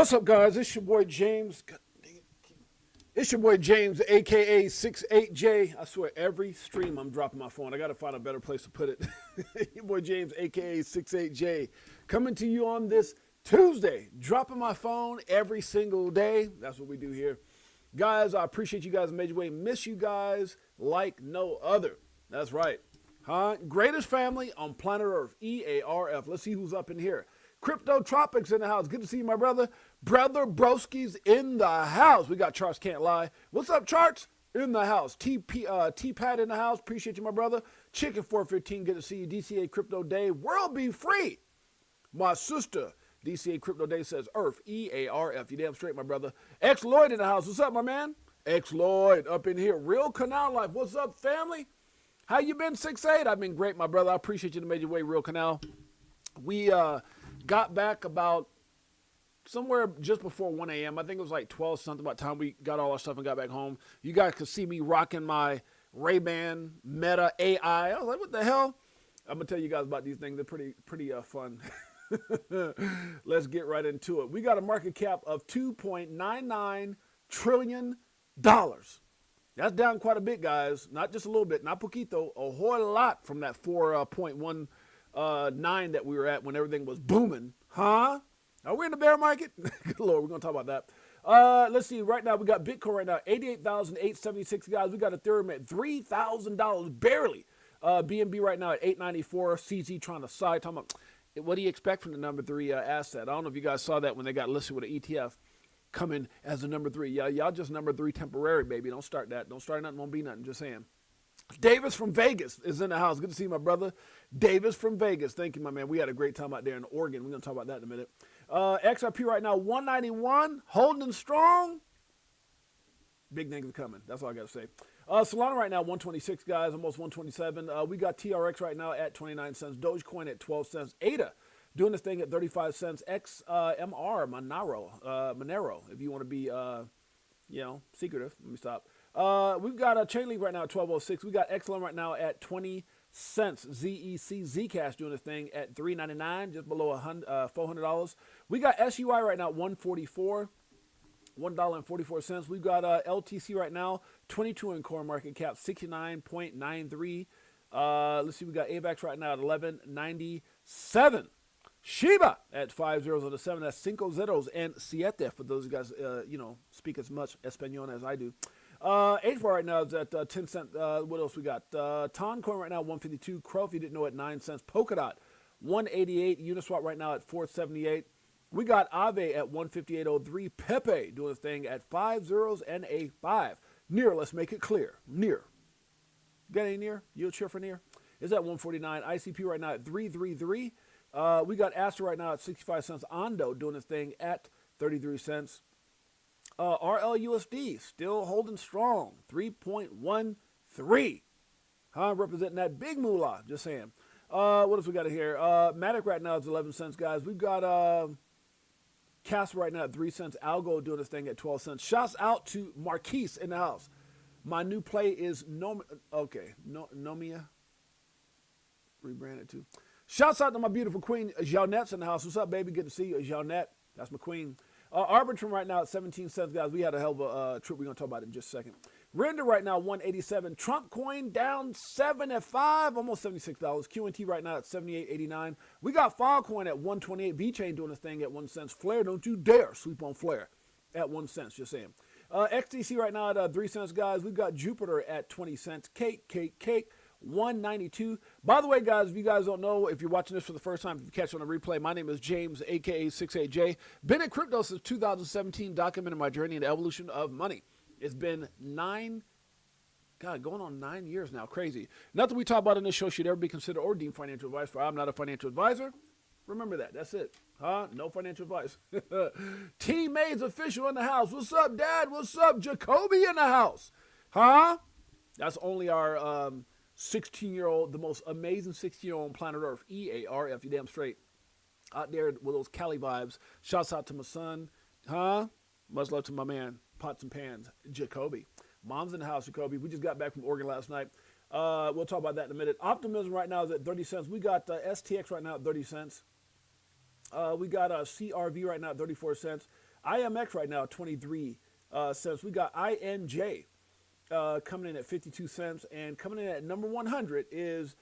What's up, guys? It's your boy James. It's your boy James, aka 68J. I swear, every stream I'm dropping my phone. I gotta find a better place to put it. Your boy James, aka 68J, coming to you on this Tuesday. Dropping my phone every single day. That's what we do here, guys. I appreciate you guys in a major way. Miss you guys like no other. That's right, huh? Greatest family on planet Earth. EARF. Let's see who's up in here. Crypto Tropics in the house. Good to see you, my brother. Brother Broski's in the house. We got Charts Can't Lie. What's up, Charts? In the house. T-Pat in the house. Appreciate you, my brother. Chicken 415. Good to see you. DCA Crypto Day. World be free. My sister. DCA Crypto Day says Earth. EARF. You damn straight, my brother. X Lloyd in the house. What's up, my man? X Lloyd up in here. Real Canal Life. What's up, family? How you been, 6'8"? I've been great, my brother. I appreciate you in a major way, Real Canal. We got back about somewhere just before 1 a.m. I think it was like 12 something by the time we got all our stuff and got back home. You guys could see me rocking my Ray-Ban Meta AI. I was like, what the hell? I'm going to tell you guys about these things. They're pretty fun. Let's get right into it. We got a market cap of $2.99 trillion. That's down quite a bit, guys. Not just a little bit. Not poquito. A whole lot from that 4.19 that we were at when everything was booming. Huh? Are we in the bear market? Good Lord, we're going to talk about that. Let's see. Right now, we got Bitcoin right now, 88,876, guys. We got Ethereum at $3,000, barely. BNB right now at 894. CZ trying to side. Talking about, what do you expect from the number 3 asset? I don't know if you guys saw that when they got listed with an ETF coming as the number 3. Yeah, y'all just number 3 temporary, baby. Don't start that. Don't start nothing. Won't be nothing. Just saying. Davis from Vegas is in the house. Good to see you, my brother. Davis from Vegas. Thank you, my man. We had a great time out there in Oregon. We're going to talk about that in a minute. XRP right now, 191, holding strong. Big things are coming. That's all I got to say. Solana right now, 126, guys, almost 127. We got TRX right now at 29 cents. Dogecoin at 12 cents. ADA doing this thing at 35 cents. XMR, Monero, if you want to be, secretive. Let me stop. We've got a Chainlink right now at 1206. We got XLM right now at 20 cents. ZEC Zcash doing this thing at $3.99, just below $400. We got SUI right now at 144, $1.44. We've got LTC right now 22 in core market cap, 69.93. Let's see, we got AVAX right now at 11.97. Shiba at 5 zeros on the 7. That's cinco zeros and siete for those guys speak as much Espanol as I do. H-bar right now is at 10 cents. What else we got? Toncoin right now, 152. Crow, if you didn't know, at 9 cents. Polkadot, 188. Uniswap right now at 478. We got Aave at 158.03. Pepe doing his thing at 5 zeros and a 5. Near, let's make it clear. Near. Got any near? You'll cheer for near? Is at 149. ICP right now at 333. We got Astra right now at 65 cents. Ondo doing his thing at 33 cents. RLUSD still holding strong, 3.13. Representing that big moolah, just saying. What else we got here? Matic right now is 11 cents, guys. We've got Casper right now at 3 cents. Algo doing this thing at 12 cents. Shouts out to Marquise in the house. My new play is Nomia. Rebranded too. Shouts out to my beautiful queen, Jeanette's in the house. What's up, baby? Good to see you, Jeanette. That's my queen. Arbitrum right now at 17 cents, guys. We had a hell of a trip. We're going to talk about it in just a second. Render right now, 187. Trump coin down 7 at 5, almost $76. QNT right now at 78.89. We got Filecoin at 128. VChain doing this thing at 1 cent. Flare, don't you dare sleep on Flare at 1 cent, just saying. XTC right now at 3 cents, guys. We've got Jupiter at 20 cents. Cake. 192. By the way, guys, if you guys don't know, if you're watching this for the first time, if you catch on a replay, my name is James, aka 68J. Been in crypto since 2017, documenting my journey in the evolution of money. It's been going on 9 years now. Crazy. Nothing we talk about in this show should ever be considered or deemed financial advice, for I'm not a financial advisor. Remember that. That's it. No financial advice. Team Maid's official in the house. What's up, Dad? What's up? Jacoby in the house. That's only our 16-year-old, the most amazing 16-year-old on planet Earth. EARF, you damn straight. Out there with those Cali vibes. Shouts out to my son. Much love to my man, Pots and Pans, Jacoby. Mom's in the house, Jacoby. We just got back from Oregon last night. We'll talk about that in a minute. Optimism right now is at 30 cents. We got STX right now at 30 cents. We got CRV right now at 34 cents. IMX right now 23 cents. We got INJ coming in at 52 cents, and coming in at number 100 is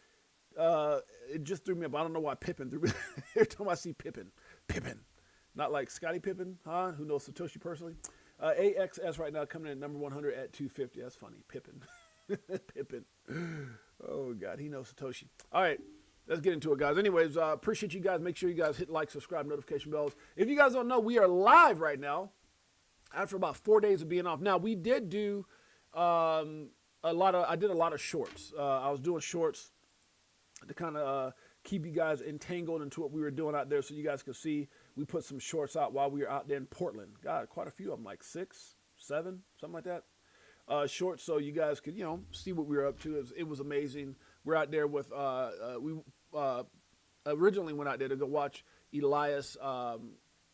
it just threw me up. I don't know why Pippin threw me. Every time I see Pippin, not like Scottie Pippen, huh? Who knows Satoshi personally? AXS right now coming in at number 100 at 250. That's funny, Pippin. Pippin. Oh God, he knows Satoshi. All right. Let's get into it, guys. Anyways, appreciate you guys. Make sure you guys hit like, subscribe, notification bells. If you guys don't know, we are live right now after about 4 days of being off. Now, we did do I did a lot of shorts. I was doing shorts to kind of keep you guys entangled into what we were doing out there so you guys could see. We put some shorts out while we were out there in Portland. God, quite a few of them, like 6, 7, something like that. Shorts so you guys could, see what we were up to. It was amazing. We're out there with, we originally went out there to go watch Elias.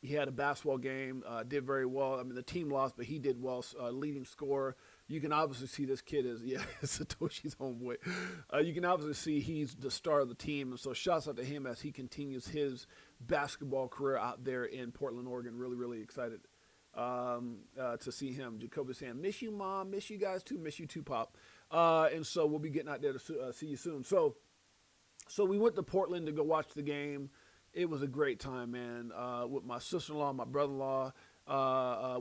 He had a basketball game, did very well. I mean, the team lost, but he did well, leading scorer. You can obviously see this kid is, Satoshi's homeboy. You can obviously see he's the star of the team. And so shouts out to him as he continues his basketball career out there in Portland, Oregon. Really, really excited to see him. Jacoby saying, miss you, Mom. Miss you guys, too. Miss you, too, Pop. And so we'll be getting out there to see you soon. So we went to Portland to go watch the game. It was a great time, man, with my sister-in-law, my brother-in-law.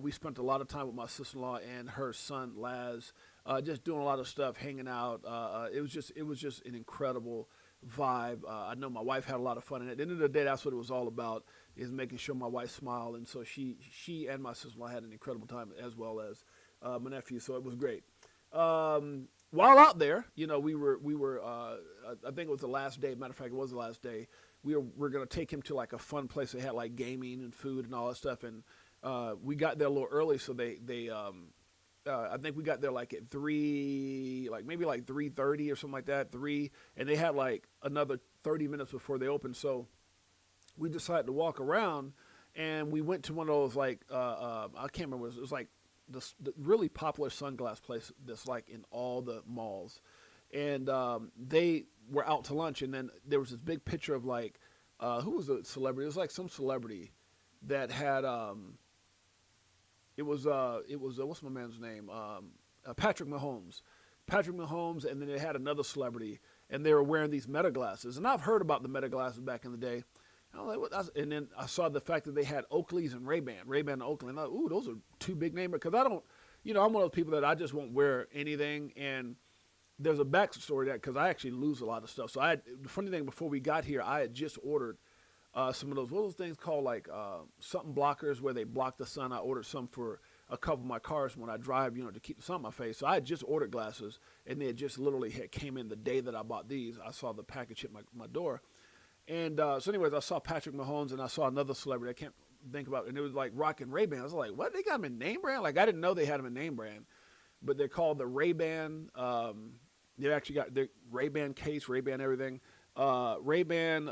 We spent a lot of time with my sister-in-law and her son, Laz, just doing a lot of stuff, hanging out. It was just an incredible vibe. I know my wife had a lot of fun. And at the end of the day, that's what it was all about, is making sure my wife smiled. And so she and my sister-in-law had an incredible time, as well as my nephew. So it was great. While out there, we were I think it was the last day. Matter of fact, it was the last day. We're going to take him to like a fun place that had like gaming and food and all that stuff. And we got there a little early, so they I think we got there like at 3, like maybe like 3:30 or something like that, 3, and they had like another 30 minutes before they opened. So we decided to walk around, and we went to one of those like I can't remember. It was like the really popular sunglass place that's like in all the malls, and they were out to lunch, and then there was this big picture of like who was a celebrity? It was like some celebrity that had it was what's my man's name? Patrick Mahomes. And then they had another celebrity, and they were wearing these Meta glasses. And I've heard about the Meta glasses back in the day. And I was like, and then I saw the fact that they had Oakleys and Ray-Ban and Oakley. And I thought, ooh, those are two big names. Because I don't, I'm one of those people that I just won't wear anything. And there's a backstory to that, because I actually lose a lot of stuff. So the funny thing, before we got here, I had just ordered some of those, what are those things called, like something blockers where they block the sun. I ordered some for a couple of my cars when I drive, to keep the sun on my face. So I had just ordered glasses, and they had just literally came in the day that I bought these. I saw the package hit my door. And so anyways, I saw Patrick Mahomes, and I saw another celebrity. I can't think about it. And it was like rocking Ray-Ban. I was like, what? They got them in name brand? Like, I didn't know they had them in name brand. But they're called the Ray-Ban. They actually got their Ray-Ban case, Ray-Ban everything. Ray-Ban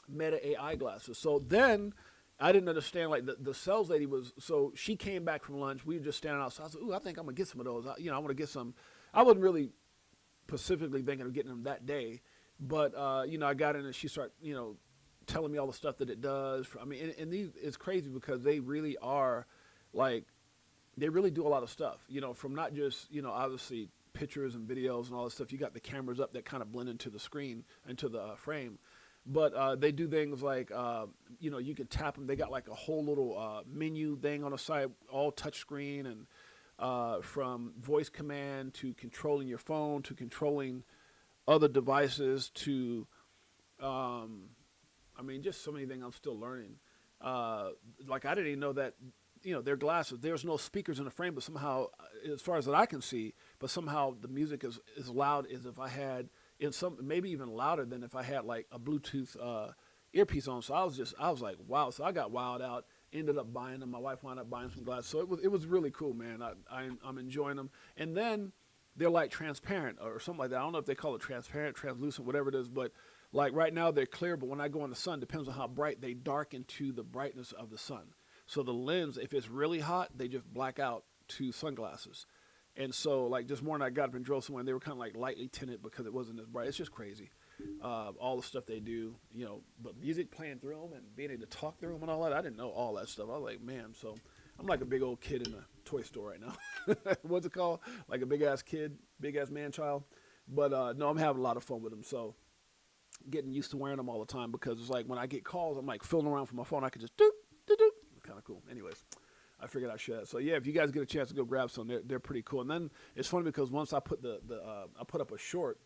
Meta AI glasses. So then I didn't understand, like the sales lady so she came back from lunch. We were just standing outside. I was like, ooh, I think I'm going to get some of those. I want to get some. I wasn't really specifically thinking of getting them that day. But, I got in and she started, telling me all the stuff that it does. I mean, and these, it's crazy because they really are, like, they really do a lot of stuff, from not just, obviously pictures and videos and all this stuff. You got the cameras up that kind of blend into the screen, into the frame. But they do things like, you can tap them. They got like a whole little menu thing on the side, all touch screen, and from voice command to controlling your phone to controlling other devices to, just so many things I'm still learning. Like I didn't even know that, their glasses, there's no speakers in the frame, but somehow, as far as that I can see, but somehow the music is as loud as if I had, maybe even louder than if I had like a Bluetooth earpiece on. So I was like, wow. So I got wild out, ended up buying them. My wife wound up buying some glasses. So it was really cool, man. I'm enjoying them. And then they're like transparent or something like that. I don't know if they call it transparent, translucent, whatever it is, but like right now they're clear, but when I go in the sun, depends on how bright, they darken to the brightness of the sun. So the lens, if it's really hot, they just black out to sunglasses. And so like this morning I got up and drove somewhere, and they were kind of like lightly tinted because it wasn't as bright. It's just crazy. all the stuff they do, but music playing through them and being able to talk through them and all that. I didn't know all that stuff. I was like, man, so I'm like a big old kid in a toy store right now. What's it called? Like a big ass kid, big ass man child. But no, I'm having a lot of fun with them. So getting used to wearing them all the time because it's like when I get calls, I'm like filling around for my phone. I could just doop, doop, doop. Kind of cool. Anyways, I figured I'd share that. So yeah, if you guys get a chance to go grab some, they're pretty cool. And then it's funny because once I put I put up a short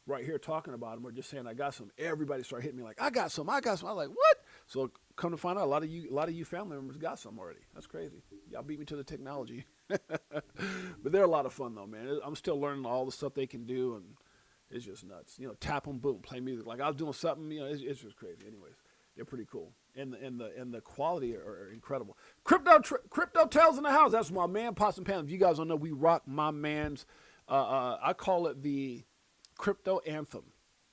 right here talking about them or just saying I got some, everybody started hitting me like I got some. I was like, what? So come to find out, a lot of you family members got some already. That's crazy. Y'all beat me to the technology. But they're a lot of fun though, man. I'm still learning all the stuff they can do, and it's just nuts. Tap them, boom, play music. Like I was doing something, it's just crazy. Anyways, they're pretty cool, and the quality are incredible. Crypto Tales in the house. That's my man, Pots and Pans. If you guys don't know, we rock my man's. I call it the crypto anthem,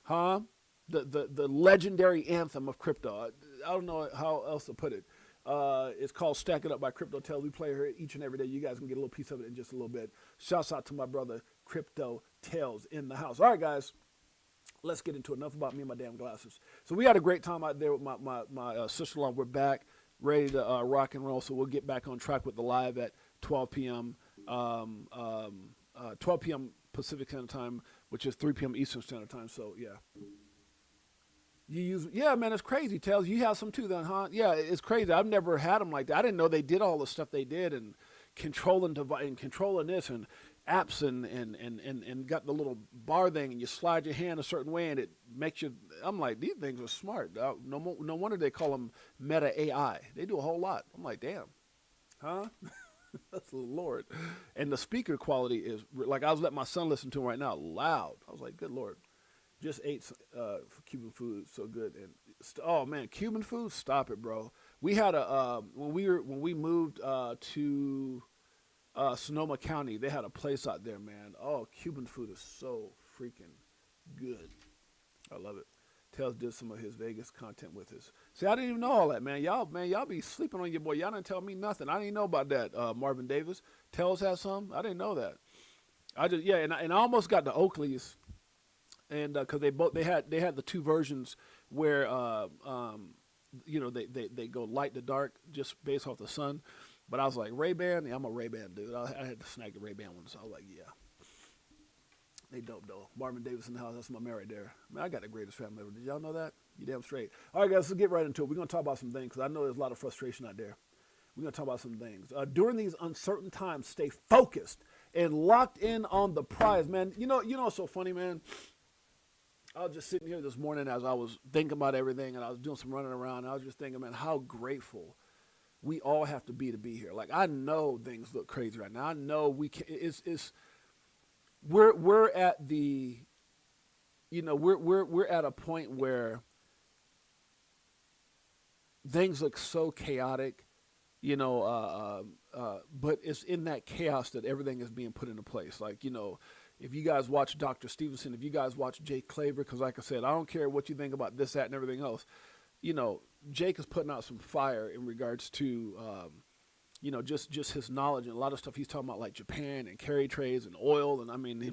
huh? The legendary anthem of crypto. I don't know how else to put it. It's called Stack It Up by Crypto Tales. We play her each and every day. You guys can get a little piece of it in just a little bit. Shouts out to my brother Crypto Tales in the house. All right, guys, let's get into it. Enough about me and my damn glasses. So we had a great time out there with my sister-in-law. We're back, ready to rock and roll. So we'll get back on track with the live at 12 p.m. 12 p.m. Pacific Standard Time, which is 3 p.m. Eastern Standard Time. So yeah. Yeah, man, it's crazy, Tails. You have some too then, huh? Yeah, it's crazy. I've never had them like that. I didn't know they did all the stuff they did and controlling this and apps and got the little bar thing and you slide your hand a certain way and it makes you. I'm like, these things are smart. No wonder they call them Meta AI. They do a whole lot. I'm like, damn, huh? That's the Lord. And the speaker quality is like I was letting my son listen to them right now, loud. I was like, good Lord. Just ate Cuban food, so good. And oh man, Cuban food, stop it, bro. We had when we moved to Sonoma County, they had a place out there, man. Oh, Cuban food is so freaking good. I love it. Tails did some of his Vegas content with us. See, I didn't even know all that, man. Y'all be sleeping on your boy. Y'all didn't tell me nothing. I didn't know about that. Marvin Davis. Tails has some. I didn't know that. And I almost got the Oakleys. And because they had the two versions where they go light to dark just based off the sun, but I was like Ray-Ban, yeah, I'm a Ray-Ban dude. I had to snag the Ray-Ban ones. So I was like, yeah, they dope though. Marvin Davis in the house, that's my man right there. Man, I got the greatest family ever. Did y'all know that? You damn straight. All right, guys, let's get right into it. We're gonna talk about some things because I know there's a lot of frustration out there. We're gonna talk about some things during these uncertain times. Stay focused and locked in on the prize, man. You know what's so funny, man. I was just sitting here this morning as I was thinking about everything and I was doing some running around. And I was just thinking, man, how grateful we all have to be here. Like, I know things look crazy right now. I know we can. We're at the, we're at a point where things look so chaotic, but it's in that chaos that everything is being put into place. Like, if you guys watch Dr. Stevenson, if you guys watch Jake Claver, because like I said, I don't care what you think about this, that, and everything else. Jake is putting out some fire in regards to, just his knowledge and a lot of stuff he's talking about, like Japan and carry trades and oil. And I mean,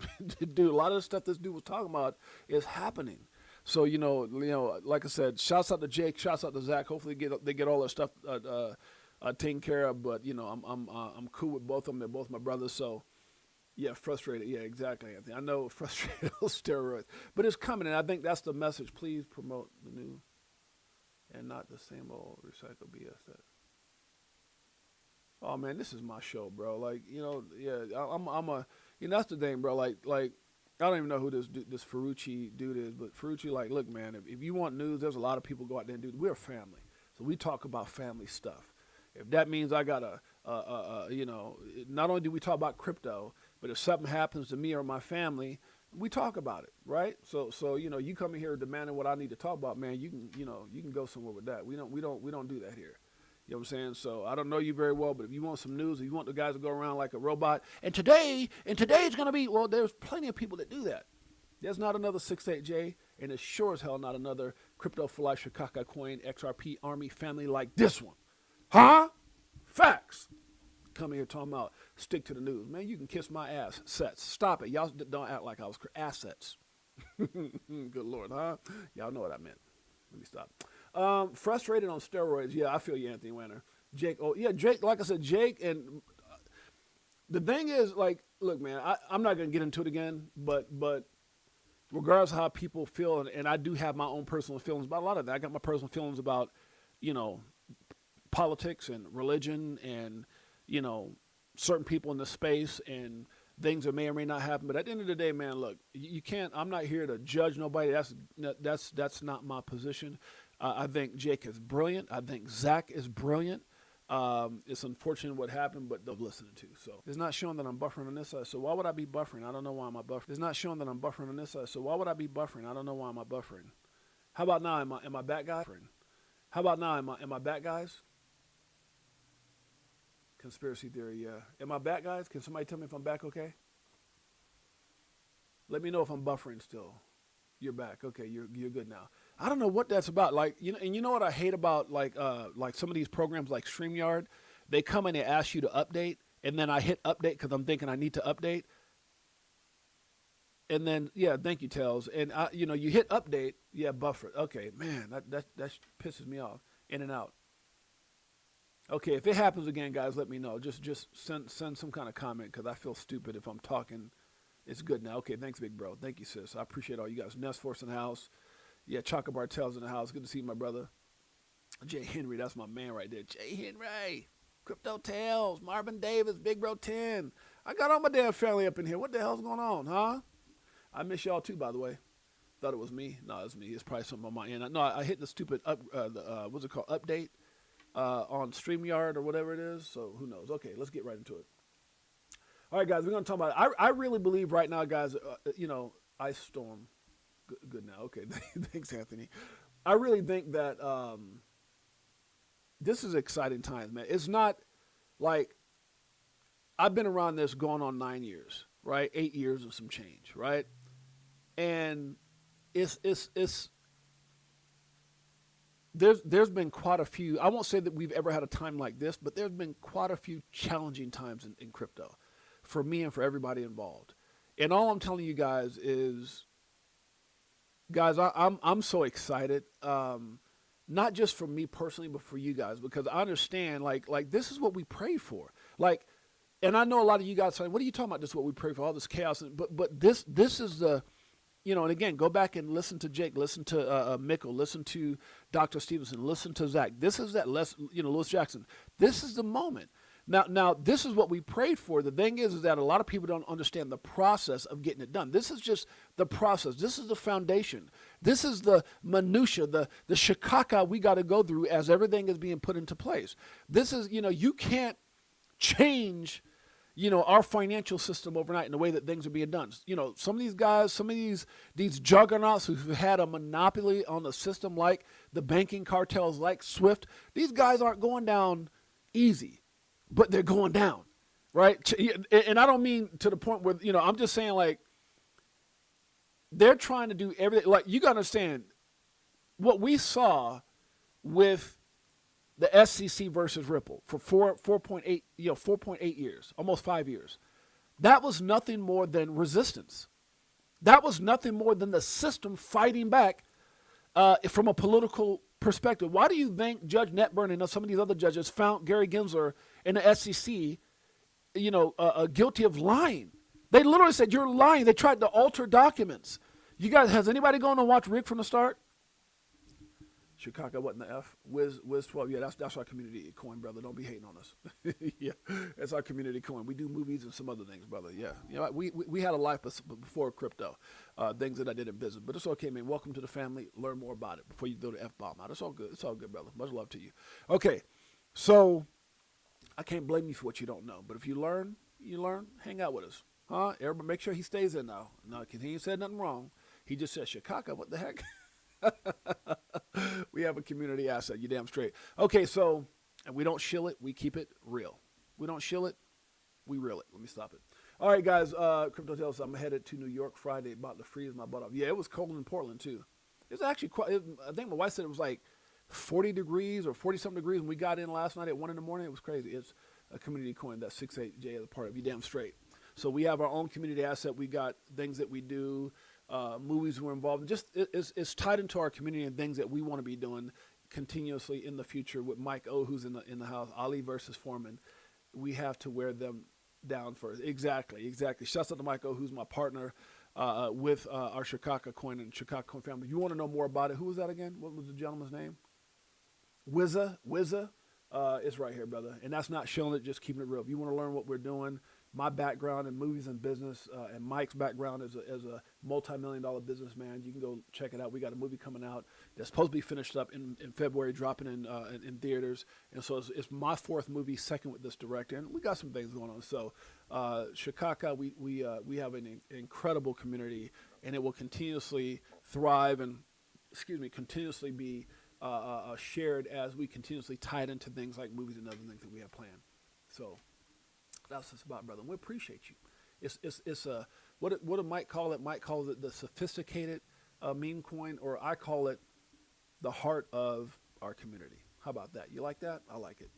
dude, a lot of the stuff this dude was talking about is happening. So, like I said, shouts out to Jake, shouts out to Zach. Hopefully they get all their stuff taken care of. But, I'm cool with both of them. They're both my brothers. So, yeah, frustrated. Yeah, exactly, Anthony. I know frustrated on steroids, but it's coming, and I think that's the message. Please promote the new and not the same old recycle BS. Oh man, this is my show, bro. Like, that's the thing, bro. Like I don't even know who this Ferrucci dude is, but Ferrucci, like, look, man, if you want news, there's a lot of people go out there and do. We're a family, so we talk about family stuff. If that means I got not only do we talk about crypto, but if something happens to me or my family, we talk about it, right? So you come in here demanding what I need to talk about, man. You can go somewhere with that. We don't do that here. You know what I'm saying? So I don't know you very well, but if you want some news, if you want the guys to go around like a robot, and today's gonna be, well, there's plenty of people that do that. There's not another 68J, and it's sure as hell not another Crypto for Life Chicago Coin XRP Army family like this one. Huh? Facts. Coming here talking about stick to the news. Man, you can kiss my ass. Sets. Stop it. Y'all don't act like I was assets. Good Lord, huh? Y'all know what I meant. Let me stop. Frustrated on steroids. Yeah, I feel you, Anthony Weiner. Jake. Oh, yeah, Jake. Like I said, Jake. And the thing is, like, look, man, I'm not gonna get into it again, but regardless of how people feel, and I do have my own personal feelings about a lot of that. I got my personal feelings about, you know, politics and religion and, you know, certain people in the space and things that may or may not happen. But at the end of the day, man, look, you can't. I'm not here to judge nobody. That's not my position. I think Jake is brilliant. I think Zach is brilliant. It's unfortunate what happened, but they're listening to. So it's not showing that I'm buffering on this side. So why would I be buffering? I don't know why I'm buffering. It's not showing that I'm buffering on this side. So why would I be buffering? I don't know why I'm buffering. How about now? Am I back, guys? How about now? Am I back, guys? Conspiracy theory, yeah. Am I back, guys? Can somebody tell me if I'm back okay? Let me know if I'm buffering still. You're back. Okay, you're good now. I don't know what that's about. Like, you know, and you know what I hate about like some of these programs like StreamYard? They come and they ask you to update, and then I hit update because I'm thinking I need to update. And then, yeah, thank you, Tails. And you know, you hit update, yeah, buffer. Okay, man, that pisses me off. In and out. Okay, if it happens again, guys, let me know. Just send some kind of comment because I feel stupid if I'm talking. It's good now. Okay, thanks, big bro. Thank you, sis. I appreciate all you guys. Nest Force in the house. Yeah, Chaka Bartels in the house. Good to see you, my brother. Jay Henry, that's my man right there. Jay Henry. Crypto Tales. Marvin Davis. Big Bro 10. I got all my damn family up in here. What the hell's going on, huh? I miss y'all too, by the way. Thought it was me. No, it's me. It's probably something on my end. No, I hit the stupid what's it called? Update on StreamYard or whatever it is. So who knows? Okay, let's get right into it. All right, guys, we're going to talk about it. I really believe right now, guys, you know, Ice Storm. Good now. Okay, thanks, Anthony. I really think that this is exciting times, man. It's not like I've been around this going on 9 years, right? 8 years and some change, right? And it's there's been quite a few. I won't say that we've ever had a time like this, but there's been quite a few challenging times in crypto for me and for everybody involved. And all I'm telling you guys is, guys, I'm so excited. Not just for me personally, but for you guys, because I understand like this is what we pray for. Like, and I know a lot of you guys saying, "What are you talking about? This is what we pray for, all this chaos." But this is the, you know. And again, go back and listen to Jake, listen to Mikkel, listen to Dr. Stevenson, listen to Zach. This is that Lewis Jackson. This is the moment. Now, this is what we prayed for. The thing is that a lot of people don't understand the process of getting it done. This is just the process. This is the foundation. This is the minutia, the shikaka we got to go through as everything is being put into place. This is, you know, you can't change, you know, our financial system overnight in the way that things are being done. You know, some of these guys, some of these juggernauts who've had a monopoly on the system, like the banking cartels, like SWIFT, these guys aren't going down easy. But they're going down, right? And I don't mean to the point where, you know, I'm just saying like they're trying to do everything. Like, you got to understand what we saw with the SEC versus Ripple for 4.8 years, almost 5 years. That was nothing more than resistance. That was nothing more than the system fighting back from a political perspective. Why do you think Judge Netburn and some of these other judges found Gary Gensler and the SEC, you know, guilty of lying? They literally said, "You're lying." They tried to alter documents. You guys, has anybody gone to watch Rick from the start? Chicago, what in the F? Wiz 12. Yeah, that's our community coin, brother. Don't be hating on us. Yeah, that's our community coin. We do movies and some other things, brother. Yeah, you know, we had a life before crypto, things that I did in business. But it's okay, man. Welcome to the family. Learn more about it before you throw the F-bomb out. It's all good. It's all good, brother. Much love to you. Okay, so I can't blame you for what you don't know. But if you learn, you learn. Hang out with us. Huh? Everybody make sure he stays in now. No, because he ain't said nothing wrong. He just said, Chicago, what the heck? We have a community asset. You damn straight. Okay, so, and we don't shill it. We keep it real. We don't shill it. We reel it. Let me stop it. All right, guys. Crypto tells us I'm headed to New York Friday, about to freeze my butt off. Yeah, it was cold in Portland, too. It was actually quite, I think my wife said it was like 40 degrees or 40-something degrees when we got in last night at 1 in the morning. It was crazy. It's a community coin. That 68J is a part of. You damn straight. So we have our own community asset. We got things that we do. movies we're involved in. Just it's tied into our community and things that we want to be doing continuously in the future with Mike O, who's in the house. Ali versus Foreman. We have to wear them down first. Exactly. Shouts out to Mike O, who's my partner with our Chicago Coin and Chicago Coin family. If you want to know more about it, who was that again? What was the gentleman's name? Wizza. It's right here, brother. And that's not showing it, just keeping it real. If you want to learn what we're doing, my background in movies and business, and Mike's background as a multi-million-dollar businessman, you can go check it out. We got a movie coming out that's supposed to be finished up in February, dropping in theaters. And so it's my fourth movie, second with this director, and we got some things going on. So Chicago, we have an incredible community, and it will continuously thrive and continuously be shared as we continuously tie it into things like movies and other things that we have planned. So that's just about, brother. We appreciate you. It's a what Mike call it? Mike calls it the sophisticated meme coin, or I call it the heart of our community. How about that? You like that? I like it.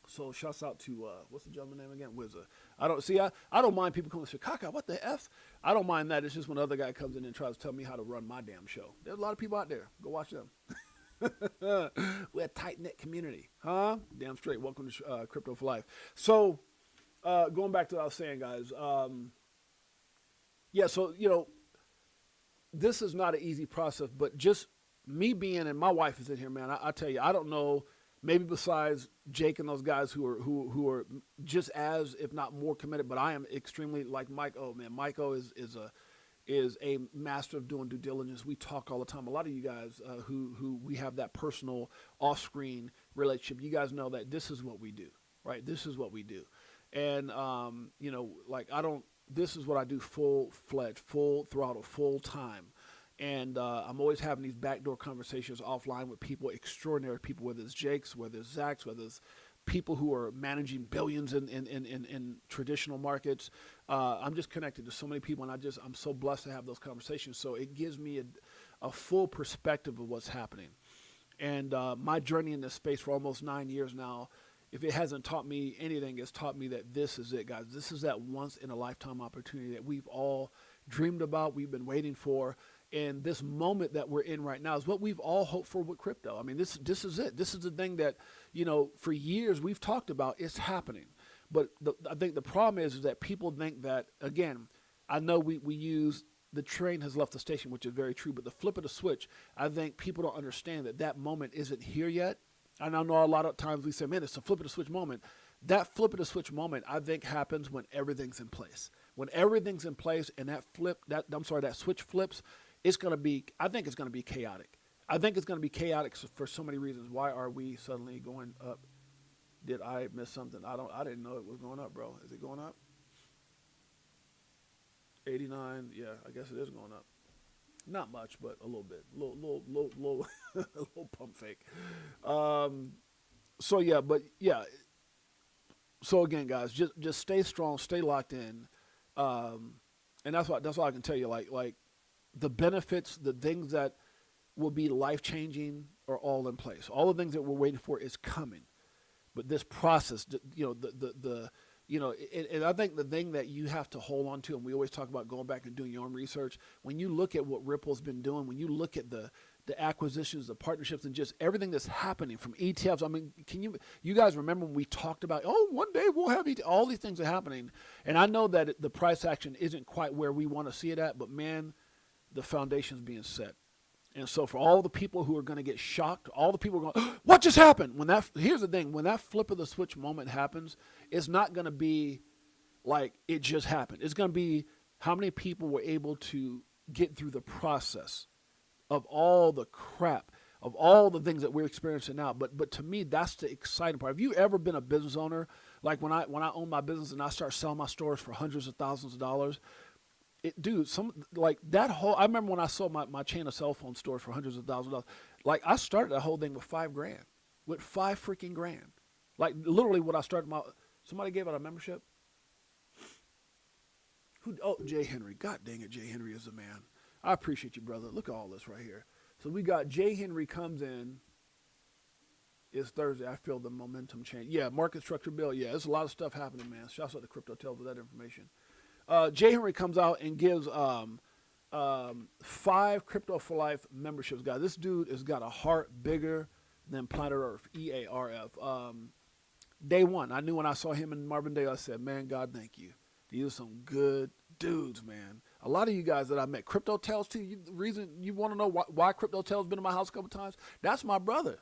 So shouts out to what's the gentleman's name again? Wizard. I don't mind people coming to Chicago. What the F? I don't mind that. It's just when another guy comes in and tries to tell me how to run my damn show. There's a lot of people out there. Go watch them. We're a tight-knit community. Huh? Damn straight. Welcome to Crypto for Life. So going back to what I was saying, guys. So, this is not an easy process, but just me being, and my wife is in here, man, I tell you, I don't know, maybe besides Jake and those guys who are just as, if not more committed, but I am extremely like Mike O, man. Mike O is a master of doing due diligence. We talk all the time. A lot of you guys who we have that personal off-screen relationship, you guys know that this is what we do, right? This is what we do. And, this is what I do full-fledged, full throttle, full time. And I'm always having these backdoor conversations offline with people, extraordinary people, whether it's Jake's, whether it's Zach's, whether it's people who are managing billions in traditional markets. I'm just connected to so many people, and I'm so blessed to have those conversations. So it gives me a full perspective of what's happening. And my journey in this space for almost 9 years now, if it hasn't taught me anything, it's taught me that this is it, guys. This is that once-in-a-lifetime opportunity that we've all dreamed about, we've been waiting for. And this moment that we're in right now is what we've all hoped for with crypto. I mean, this is it. This is the thing that, for years we've talked about. It's happening. But I think the problem is that people think that, again, I know we use the train has left the station, which is very true. But the flip of the switch, I think people don't understand that moment isn't here yet. And I know a lot of times we say, man, it's a flip of the switch moment. That flip of the switch moment, I think, happens when everything's in place. When everything's in place and that switch flips, I think it's going to be chaotic. I think it's going to be chaotic for so many reasons. Why are we suddenly going up? Did I miss something? I didn't know it was going up, bro. Is it going up? 89. Yeah, I guess it is going up. Not much, but a little bit. Little a little pump fake. So again, guys, just stay strong, stay locked in. And that's all I can tell you. Like the benefits, the things that will be life-changing are all in place. All the things that we're waiting for is coming. But this process, and I think the thing that you have to hold on to, and we always talk about going back and doing your own research, when you look at what Ripple's been doing, when you look at the acquisitions, the partnerships, and just everything that's happening from ETFs. I mean, you guys remember when we talked about, one day we'll have ETFs, all these things are happening. And I know that the price action isn't quite where we want to see it at, but man, the foundation's being set. And so for all the people who are going to get shocked, all the people are going, what just happened? Here's the thing, when that flip of the switch moment happens, it's not going to be like it just happened. It's going to be how many people were able to get through the process of all the crap, of all the things that we're experiencing now. But to me, that's the exciting part. Have you ever been a business owner? Like when I own my business and I start selling my stores for hundreds of thousands of dollars, I remember when I sold my chain of cell phone stores for hundreds of thousands of dollars. Like I started that whole thing with $5,000, with $5 freaking grand. Like literally, what I started somebody gave out a membership. Jay Henry. God dang it, Jay Henry is the man. I appreciate you, brother. Look at all this right here. So we got Jay Henry comes in. It's Thursday. I feel the momentum change. Yeah, market structure bill. Yeah, there's a lot of stuff happening, man. Shouts out to Crypto Tales with that information. Jay Henry comes out and gives 5 Crypto for Life memberships, guys. This dude has got a heart bigger than planet Earth. EARF. Day one, I knew when I saw him in Marvindale, I said, man, God, thank you. These are some good dudes, man. A lot of you guys that I met, Crypto Tales too. The reason you want to know why Crypto Tales been in my house a couple times, that's my brother.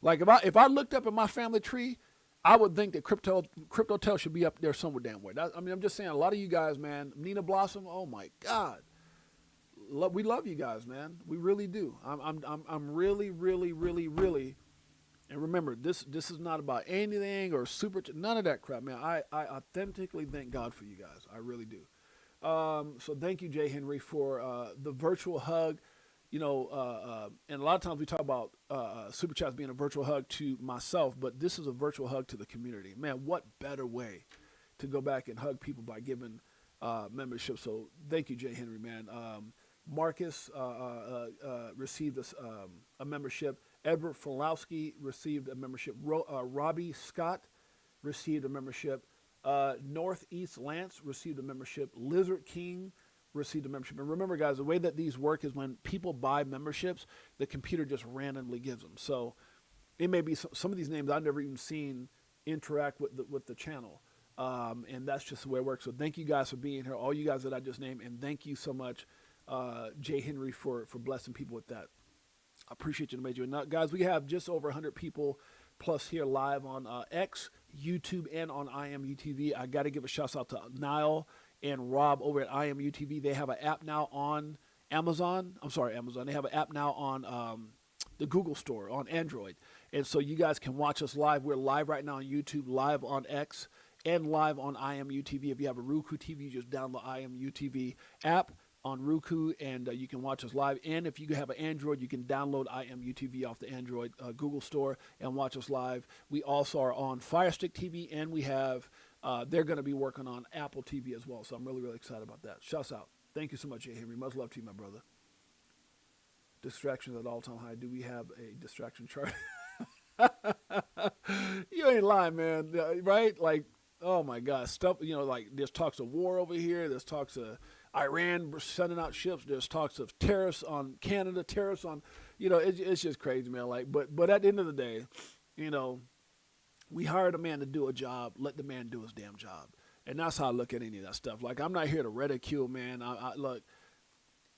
Like if I looked up at my family tree, I would think that Crypto Tales should be up there somewhere damn way. I'm just saying, a lot of you guys, man. Nina Blossom, oh my God. We love you guys, man. We really do. I'm really, really, really, really. And remember, this is not about anything or none of that crap, man. I authentically thank God for you guys. I really do. So thank you, Jay Henry, for the virtual hug. And a lot of times we talk about super chats being a virtual hug to myself, but this is a virtual hug to the community. Man, what better way to go back and hug people by giving membership? So thank you, Jay Henry, man. Marcus received a membership. Edward Fulowski received a membership. Robbie Scott received a membership. Northeast Lance received a membership. Lizard King received a membership. And remember, guys, the way that these work is when people buy memberships, the computer just randomly gives them. So it may be some of these names I've never even seen interact with the channel. And that's just the way it works. So thank you guys for being here, all you guys that I just named. And thank you so much, Jay Henry, for blessing people with that. I appreciate you, Major. Now, guys, we have just over 100 people plus here live on X, YouTube, and on IMUTV. I got to give a shout out to Niall and Rob over at IMUTV. They have an app now on Amazon. They have an app now on the Google Store on Android. And so you guys can watch us live. We're live right now on YouTube, live on X, and live on IMUTV. If you have a Roku TV, just download IMUTV app on Roku, and you can watch us live. And if you have an Android, you can download IMUTV off the Android Google Store and watch us live. We also are on Fire Stick TV, and we have, they're going to be working on Apple TV as well. So I'm really, really excited about that. Shouts out. Thank you so much, Jay Henry. Much love to you, my brother. Distractions at all-time high. Do we have a distraction chart? You ain't lying, man. Right? Like, oh my God. Stuff, like there's talks of war over here. There's talks of Iran sending out ships. There's talks of tariffs on Canada, tariffs on, it's just crazy, man. Like, but at the end of the day, we hired a man to do a job. Let the man do his damn job. And that's how I look at any of that stuff. Like, I'm not here to ridicule, man. Look,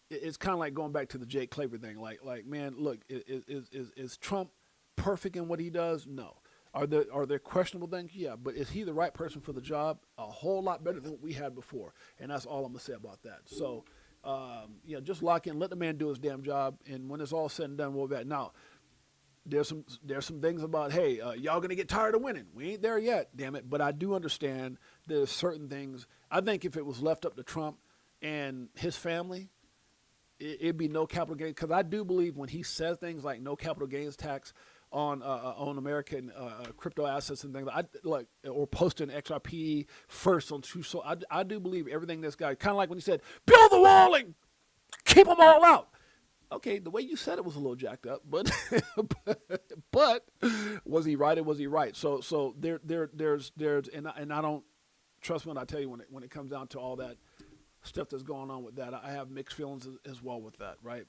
it's kind of like going back to the Jake Claver thing. Like, man, look, is Trump perfect in what he does? No. Are there questionable things? Yeah, but is he the right person for the job? A whole lot better than what we had before, and that's all I'm gonna say about that. So, just lock in, let the man do his damn job, and when it's all said and done, we'll be back. Now, there's some things about, hey, y'all gonna get tired of winning. We ain't there yet, damn it. But I do understand there's certain things. I think if it was left up to Trump and his family, it'd be no capital gains, because I do believe when he says things like no capital gains tax on American crypto assets and things or posting XRP first on True. So I do believe everything this guy, kind of like when he said, build the wall and keep them all out. Okay, the way you said it was a little jacked up, but but was he right or was he right? So there's and I don't trust when I tell you when it comes down to all that stuff that's going on with that. I have mixed feelings as well with that, right?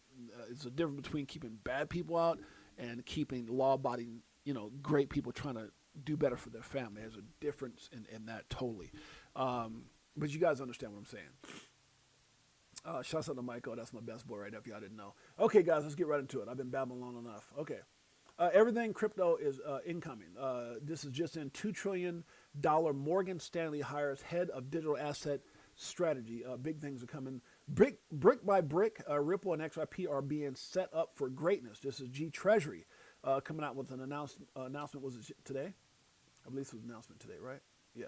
It's a difference between keeping bad people out and keeping law-abiding, great people trying to do better for their family. There's a difference in that totally. But you guys understand what I'm saying. Shouts out to Michael. That's my best boy right there, if y'all didn't know. Okay, guys, let's get right into it. I've been babbling long enough. Okay. Everything crypto is incoming. This is just in $2 trillion. Morgan Stanley hires head of digital asset strategy. Big things are coming. Brick by brick, Ripple and XRP are being set up for greatness. This is G Treasury coming out with an announcement. Was it today? I believe it was an announcement today, right? Yeah.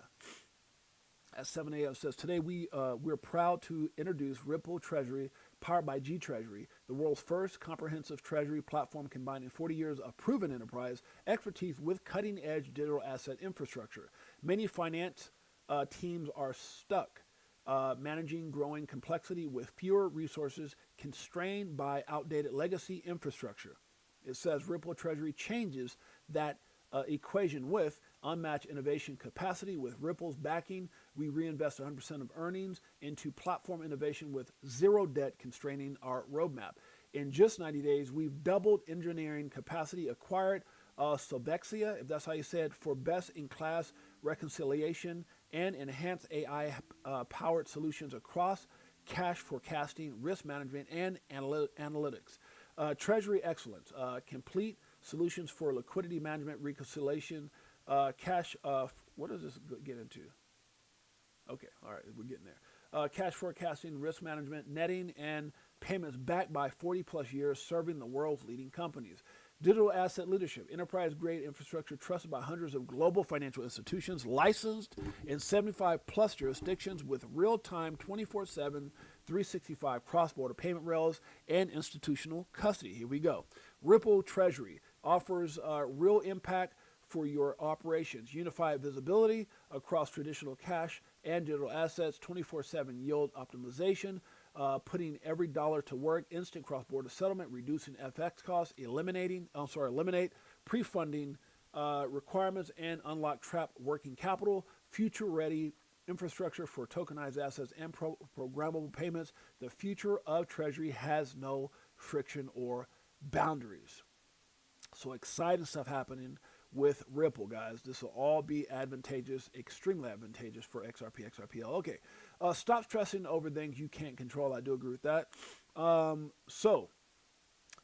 At 7 a.m. says, today we're proud to introduce Ripple Treasury, powered by G Treasury, the world's first comprehensive treasury platform combining 40 years of proven enterprise expertise with cutting-edge digital asset infrastructure. Many finance teams are stuck managing growing complexity with fewer resources, constrained by outdated legacy infrastructure. It says Ripple Treasury changes that equation with unmatched innovation capacity. With Ripple's backing, we reinvest 100% of earnings into platform innovation with zero debt constraining our roadmap. In just 90 days, we've doubled engineering capacity, acquired Sobexia, if that's how you say it, for best-in-class reconciliation and enhanced AI-powered solutions across cash forecasting, risk management, and analytics. Treasury excellence, complete solutions for liquidity management, reconciliation, cash. What does this get into? Okay, all right, we're getting there. Cash forecasting, risk management, netting, and payments backed by 40 plus years serving the world's leading companies. Digital asset leadership, enterprise-grade infrastructure trusted by hundreds of global financial institutions, licensed in 75 plus jurisdictions with real-time 24/7, 365 cross-border payment rails and institutional custody. Here we go. Ripple Treasury offers real impact for your operations. Unified visibility across traditional cash and digital assets, 24/7 yield optimization, putting every dollar to work, instant cross-border settlement, reducing FX costs, eliminate pre-funding requirements, and unlock trapped working capital, future-ready infrastructure for tokenized assets and programmable payments. The future of Treasury has no friction or boundaries. So exciting stuff happening with Ripple, guys. This will all be advantageous, extremely advantageous for XRP, XRPL. Okay, stop stressing over things you can't control. I do agree with that. So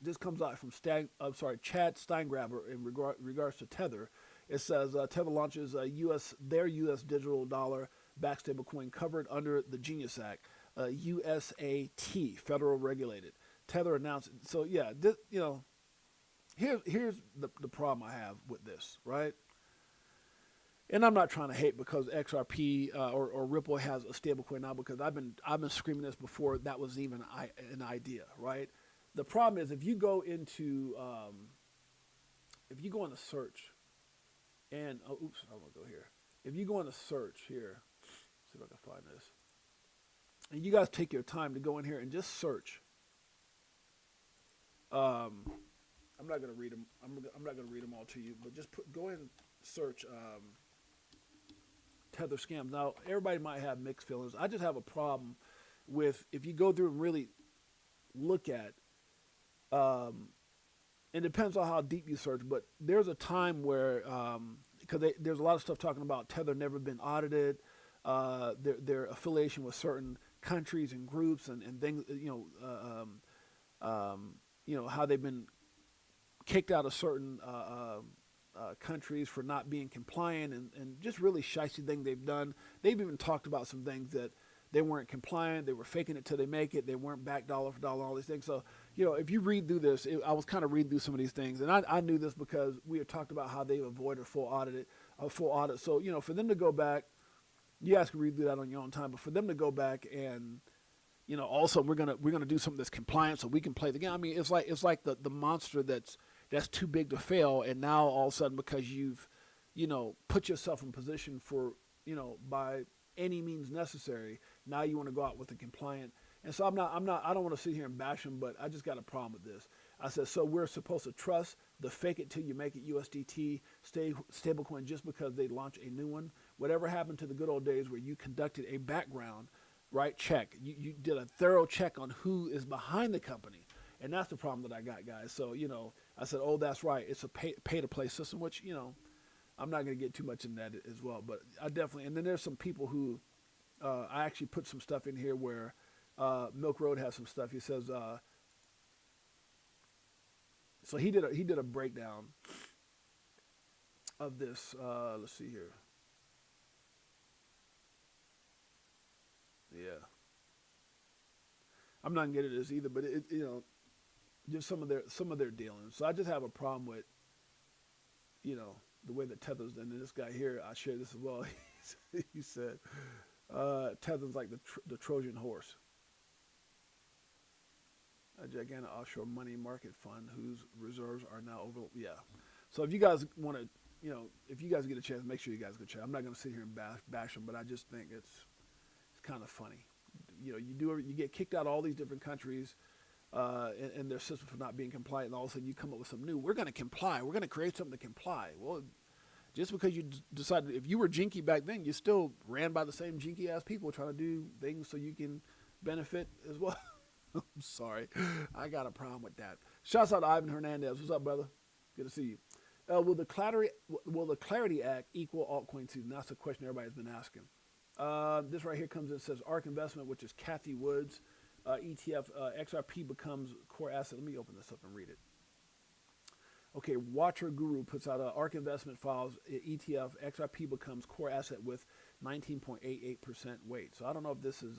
this comes out from Chad Steingraber in regards to Tether. It says Tether launches their U.S. digital dollar backed stablecoin covered under the Genius Act, USAT, federal regulated. Tether announced. So yeah, this, here's the problem I have with this, right? And I'm not trying to hate because XRP or Ripple has a stablecoin now, because I've been screaming this before that was even an idea, right? The problem is if you go into search, and I want to go here. If you go into search here, see if I can find this, and you guys take your time to go in here and just search. I'm not going to read them. I'm not going to read them all to you, but just go ahead and search Tether scams. Now, everybody might have mixed feelings. I just have a problem with, if you go through and really look at, it depends on how deep you search, but there's a time where, because there's a lot of stuff talking about Tether never been audited, their affiliation with certain countries and groups and things, how they've been kicked out of certain countries for not being compliant, and just really shicey thing they've done. They've even talked about some things that they weren't compliant, they were faking it till they make it, they weren't back dollar for dollar, all these things. So, if you read through this, I was kind of reading through some of these things, and I knew this because we had talked about how they've avoided a full audit. So, for them to go back, you guys can read through that on your own time, but for them to go back and, also we're gonna do something that's compliant so we can play the game. I mean, it's like the monster that's too big to fail, and now all of a sudden, because you've, put yourself in position for, by any means necessary, now you want to go out with a compliant. And so I don't want to sit here and bash them, but I just got a problem with this. I said, so we're supposed to trust the fake it till you make it USDT stablecoin just because they launch a new one? Whatever happened to the good old days where you conducted a background, right, check? You did a thorough check on who is behind the company. And that's the problem that I got, guys. So, I said, oh, that's right. It's a pay-to-play system, which, I'm not going to get too much in that as well. But I definitely, and then there's some people who, I actually put some stuff in here where Milk Road has some stuff. He says, so he did a breakdown of this. Let's see here. Yeah. I'm not going to get into this either, but it just some of their dealings. So I just have a problem with, the way that Tether's done. And this guy here, I share this as well. He said, Tether's like the Trojan horse, a gigantic offshore money market fund whose reserves are now over. Yeah. So if you guys want to, if you guys get a chance, make sure you guys go check. I'm not going to sit here and bash them, but I just think it's kind of funny. You get kicked out of all these different countries. And their system for not being compliant, and all of a sudden you come up with something new. We're going to comply. We're going to create something to comply. Well, Just because you decided, if you were jinky back then, you still ran by the same jinky ass people trying to do things so you can benefit as well. I'm sorry. I got a problem with that. Shouts out to Ivan Hernandez. What's up, brother? Good to see you. Will the Clarity Act equal altcoin season? That's a question everybody's been asking. This right here comes in, says ARK Investment, which is Kathy Woods. ETF, XRP becomes core asset. Let me open this up and read it. Okay, Watcher Guru puts out ARK Investment files ETF. XRP becomes core asset with 19.88% weight. So I don't know if this is...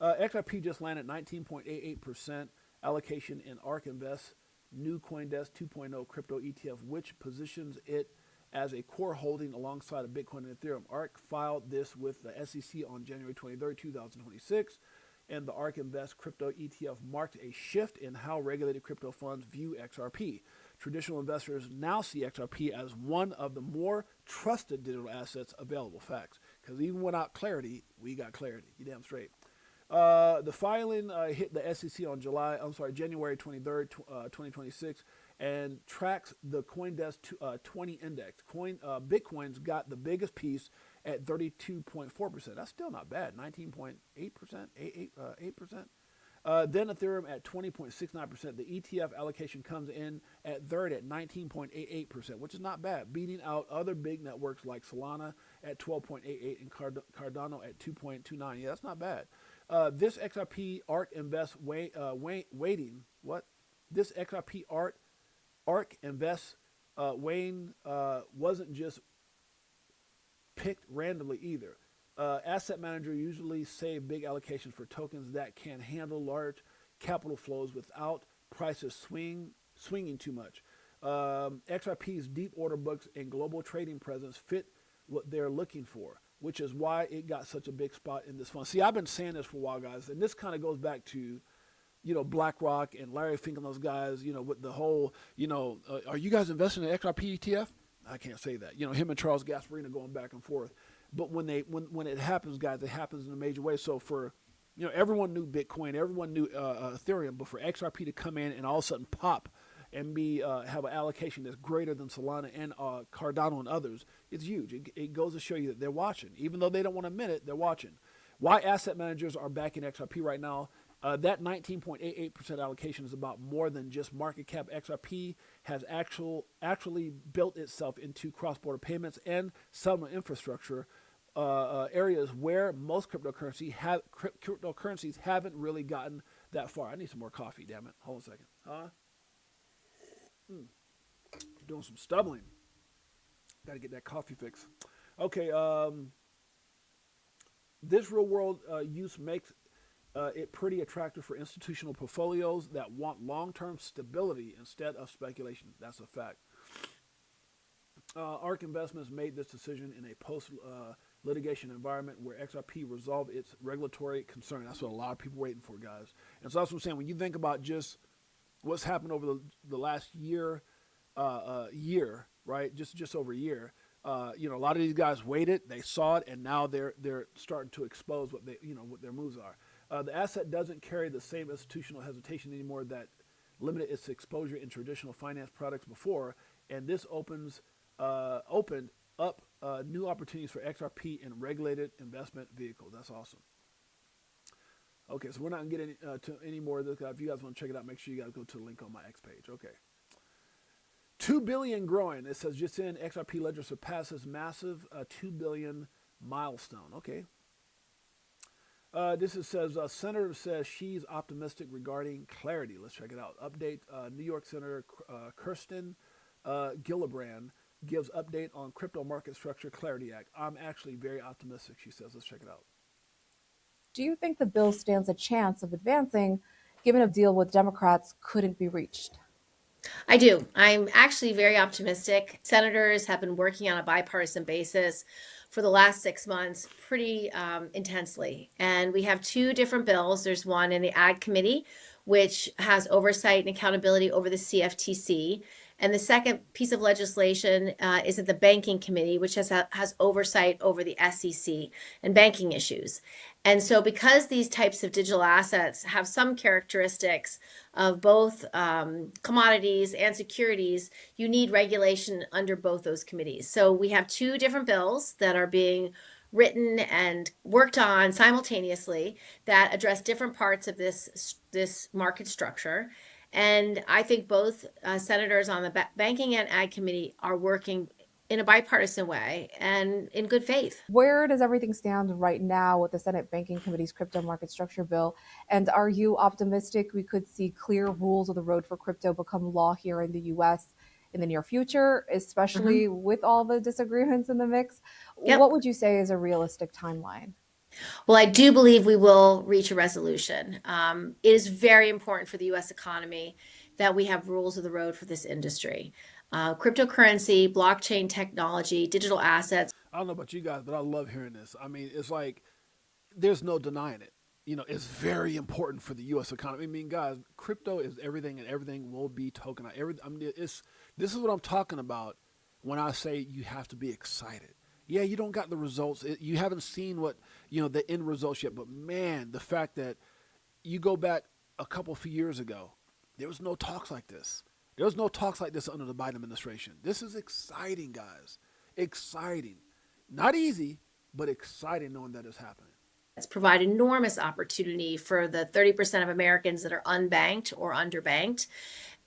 XRP just landed 19.88% allocation in ARK Invest new CoinDesk 2.0 crypto ETF, which positions it as a core holding alongside of Bitcoin and Ethereum. ARK filed this with the SEC on January 23rd, 2026. And the ARK Invest crypto ETF marked a shift in how regulated crypto funds view XRP. Traditional investors now see XRP as one of the more trusted digital assets available. Facts. Because even without clarity, we got clarity. You damn straight. The filing hit the SEC on January 23rd, 2026, and tracks the CoinDesk 20 index. Bitcoin's got the biggest piece at 32.4%. That's still not bad. 19.8%, 8%. Then Ethereum at 20.69%. The ETF allocation comes in at third at 19.88%, which is not bad, beating out other big networks like Solana at 12.88 and Cardano at 2.29. Yeah, that's not bad. This XRP ARK Invest weighting, what? This XRP ARK Invest weighing wasn't just picked randomly either. Asset manager usually save big allocations for tokens that can handle large capital flows without prices swinging too much. XRP's deep order books and global trading presence fit what they're looking for, which is why it got such a big spot in this fund. See, I've been saying this for a while, guys, and this kind of goes back to, BlackRock and Larry Fink and those guys, with the whole, are you guys investing in XRP ETF? I can't say that. Him and Charles Gasparino going back and forth. But when it happens, guys, it happens in a major way. So for, everyone knew Bitcoin, everyone knew Ethereum, but for XRP to come in and all of a sudden pop and have an allocation that's greater than Solana and Cardano and others, it's huge. It goes to show you that they're watching. Even though they don't want to admit it, they're watching. Why asset managers are backing XRP right now, that 19.88% allocation is about more than just market cap. XRP has actually built itself into cross-border payments and settlement infrastructure, areas where most cryptocurrencies haven't really gotten that far. I need some more coffee, damn it. Hold on a second. Doing some stumbling. Got to get that coffee fix. Okay, this real-world use makes it pretty attractive for institutional portfolios that want long-term stability instead of speculation. That's a fact. ARK Investments made this decision in a post-litigation environment where XRP resolved its regulatory concern. That's what a lot of people are waiting for, guys. And so that's what I'm saying. When you think about just what's happened over the last year, right? Just over a year. A lot of these guys waited, they saw it, and now they're starting to expose what what their moves are. The asset doesn't carry the same institutional hesitation anymore that limited its exposure in traditional finance products before, and this opened up new opportunities for XRP in regulated investment vehicles. That's awesome. Okay, so we're not going to get to any more of this. If you guys want to check it out, make sure you guys go to the link on my X page. Okay. 2 billion growing. It says just in XRP ledger surpasses massive 2 billion milestone. Okay. Says Senator says she's optimistic regarding clarity. Let's check it out. Update. New York Senator Kirsten Gillibrand gives update on crypto market structure clarity act. I'm actually very optimistic, she says. Let's check it out. Do you think the bill stands a chance of advancing given a deal with Democrats couldn't be reached? I do. I'm actually very optimistic. Senators have been working on a bipartisan basis for the last 6 months pretty intensely. And we have two different bills. There's one in the Ag Committee, which has oversight and accountability over the CFTC. And the second piece of legislation is at the Banking Committee, which has oversight over the SEC and banking issues. And so, because these types of digital assets have some characteristics of both commodities and securities, you need regulation under both those committees. So, we have two different bills that are being written and worked on simultaneously that address different parts of this market structure. And I think both senators on the Banking and Ag Committee are working in a bipartisan way and in good faith. Where does everything stand right now with the Senate Banking Committee's crypto market structure bill? And are you optimistic we could see clear rules of the road for crypto become law here in the US in the near future, especially with all the disagreements in the mix? Yep. What would you say is a realistic timeline? Well, I do believe we will reach a resolution. It is very important for the US economy that we have rules of the road for this industry. Cryptocurrency, blockchain technology, digital assets. I don't know about you guys, but I love hearing this. I mean, it's like there's no denying it. You know, it's very important for the U.S. economy. I mean, guys, crypto is everything, and everything will be tokenized. I mean, this is what I'm talking about when I say you have to be excited. Yeah, you don't got the results. You haven't seen what the end results yet. But man, the fact that you go back a few years ago, there was no talks like this. There was no talks like this under the Biden administration. This is exciting, guys. Exciting. Not easy, but exciting knowing that it's happening. It's provide enormous opportunity for the 30% of Americans that are unbanked or underbanked,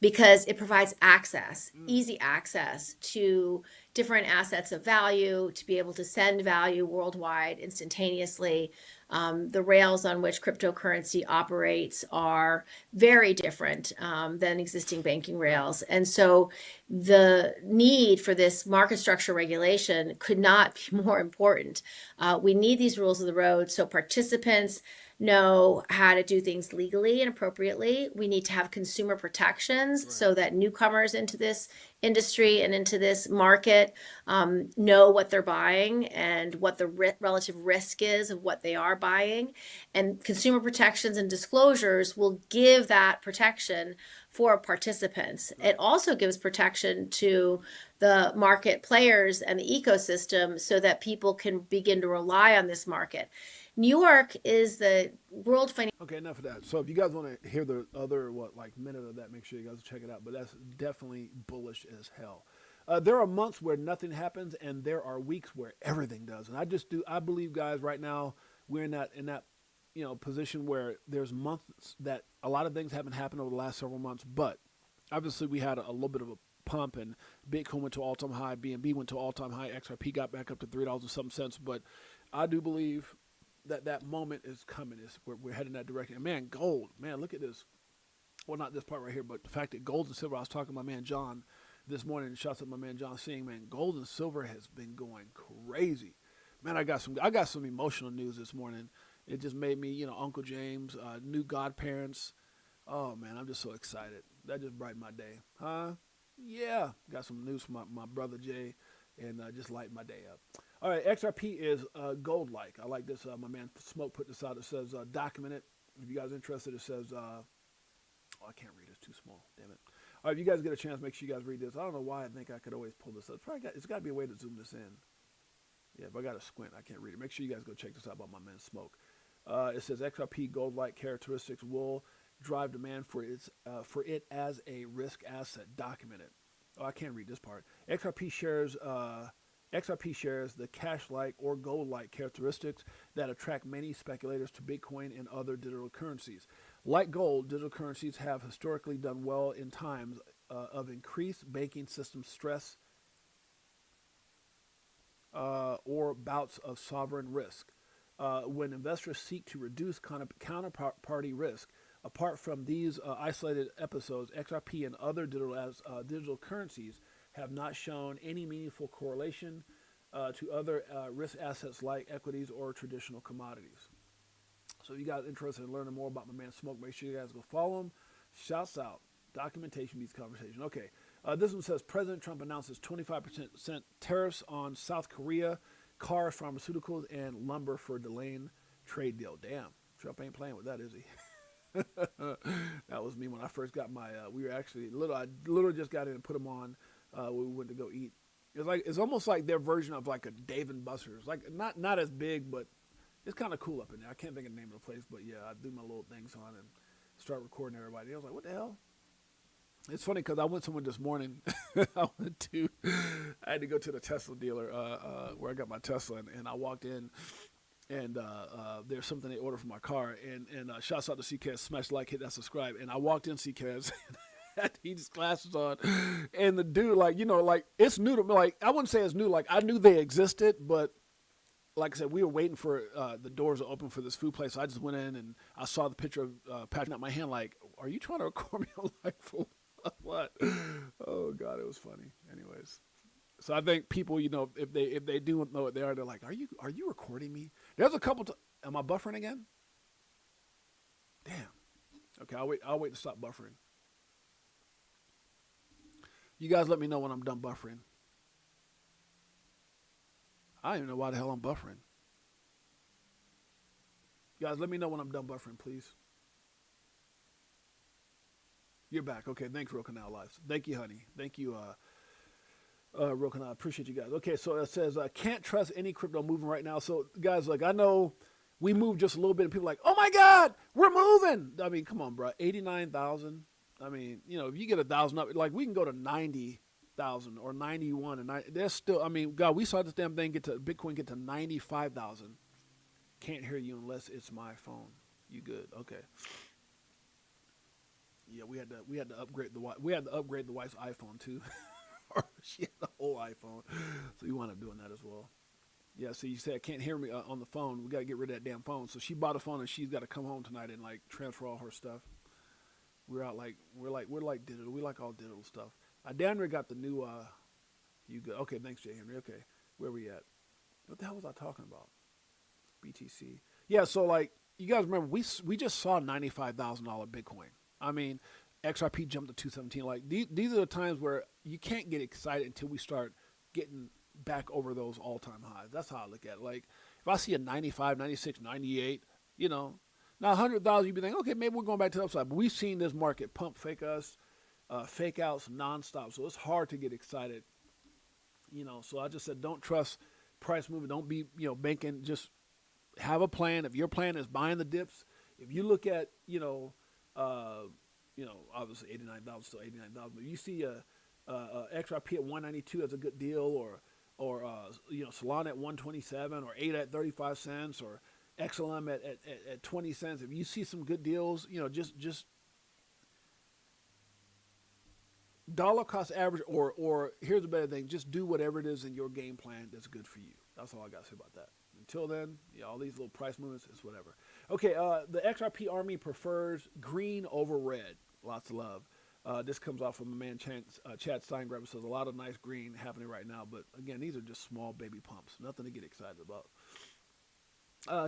because it provides access, easy access to different assets of value, to be able to send value worldwide instantaneously. The rails on which cryptocurrency operates are very different than existing banking rails. And so the need for this market structure regulation could not be more important. We need these rules of the road so participants know how to do things legally and appropriately. We need to have consumer protections so that newcomers into this industry and into this market know what they're buying and what the relative risk is of what they are buying. And consumer protections and disclosures will give that protection for participants. It also gives protection to the market players and the ecosystem so that people can begin to rely on this market. New York is the world financial. Okay, enough of that. So if you guys want to hear the other minute of that, make sure you guys check it out. But that's definitely bullish as hell. There are months where nothing happens, and there are weeks where everything does. And I believe, guys, right now we're in that position where there's months that a lot of things haven't happened over the last several months. But obviously we had a little bit of a pump, and Bitcoin went to all-time high, BNB went to all-time high, XRP got back up to $3 and some cents. But I do believe that moment is coming. We're heading that direction. And man, gold, man, look at this. Well, not this part right here, but the fact that gold and silver, I was talking to my man John this morning, and shouts out my man John, seeing, man, gold and silver has been going crazy. Man, I got some emotional news this morning. It just made me, Uncle James, new godparents. Oh man, I'm just so excited. That just brightened my day. Huh? Yeah. Got some news from my brother Jay, and just lighten my day up. All right, XRP is gold-like. I like this. My man Smoke put this out. It says documented. If you guys are interested, it says, I can't read. It's too small. Damn it. All right, if you guys get a chance, make sure you guys read this. I don't know why I think I could always pull this up. It's got to be a way to zoom this in. Yeah, if I got to squint, I can't read it. Make sure you guys go check this out by my man Smoke. It says XRP gold-like characteristics will drive demand for it as a risk asset. Documented. Oh, I can't read this part. XRP shares the cash-like or gold-like characteristics that attract many speculators to Bitcoin and other digital currencies. Like gold, digital currencies have historically done well in times of increased banking system stress or bouts of sovereign risk. When investors seek to reduce counterparty risk, apart from these isolated episodes, XRP and other digital currencies have not shown any meaningful correlation to other risk assets like equities or traditional commodities. So if you guys are interested in learning more about my man Smoke, make sure you guys go follow him. Shouts out. Documentation beats conversation. Okay. This one says President Trump announces 25% tariffs on South Korea, cars, pharmaceuticals, and lumber for delaying trade deal. Damn. Trump ain't playing with that, is he? That was me when I first got my. We were actually little. I literally just got in and put them on. When we went to go eat. It's almost like their version of like a Dave and Buster's. Like not as big, but it's kind of cool up in there. I can't think of the name of the place, but yeah, I do my little things on and start recording everybody. I was like, what the hell? It's funny because I went somewhere this morning. I had to go to the Tesla dealer where I got my Tesla, and I walked in, and there's something they ordered for my car, and shouts out to CKS, smash like, hit that subscribe, and I walked in CKS. Had these glasses on, and the dude, like, like, it's new to me. Like, I wouldn't say it's new. Like, I knew they existed, but like I said, we were waiting for the doors to open for this food place. So I just went in and I saw the picture of patching up my hand. Like, are you trying to record me on live for what? Oh God, it was funny. Anyways, so I think people, if they do know what they are, they're like, are you recording me? There's a couple. Am I buffering again? Damn. Okay, I'll wait to stop buffering. You guys let me know when I'm done buffering. I don't even know why the hell I'm buffering. You guys, let me know when I'm done buffering, please. You're back. Okay, thanks, Real Canal Lives. Thank you, honey. Thank you, Real Canal. I appreciate you guys. Okay, so it says, can't trust any crypto moving right now. So, guys, like, I know we moved just a little bit, and people are like, oh, my God, we're moving. I mean, come on, bro. 89,000. I mean, if you get 1,000 up, like, we can go to 90,000 or 91, and there's still. I mean, God, we saw this damn thing Bitcoin get to 95,000. Can't hear you unless it's my phone. You good? Okay. Yeah, we had to upgrade the wife's iPhone too. She had the whole iPhone, so we wound up doing that as well. Yeah, so you said I can't hear me on the phone. We got to get rid of that damn phone. So she bought a phone and she's got to come home tonight and like transfer all her stuff. We're like digital. We like all digital stuff. Damn near got the new. You go. Okay, thanks, Jay Henry. Okay, where we at? What the hell was I talking about? BTC. Yeah. So like you guys remember, we just saw $95,000 Bitcoin. I mean, XRP jumped to 217. Like these are the times where you can't get excited until we start getting back over those all-time highs. That's how I look at it. Like if I see a 95, 96, 98, now 100,000, you'd be thinking, okay, maybe we're going back to the upside. But we've seen this market pump fake us, fake outs nonstop. So it's hard to get excited. So I just said, don't trust price movement. Don't be, banking. Just have a plan. If your plan is buying the dips, if you look at, obviously 89,000, still 89,000. But you see a XRP at 192 as a good deal, or Solana at 127, or ADA at 35 cents, or XLM at 20 cents. If you see some good deals, just dollar cost average, or here's a better thing, just do whatever it is in your game plan that's good for you. That's all I got to say about that. Until then, all these little price movements, it's whatever. Okay, the XRP Army prefers green over red. Lots of love. This comes off from a man, Chad Steingraber, says a lot of nice green happening right now. But again, these are just small baby pumps. Nothing to get excited about.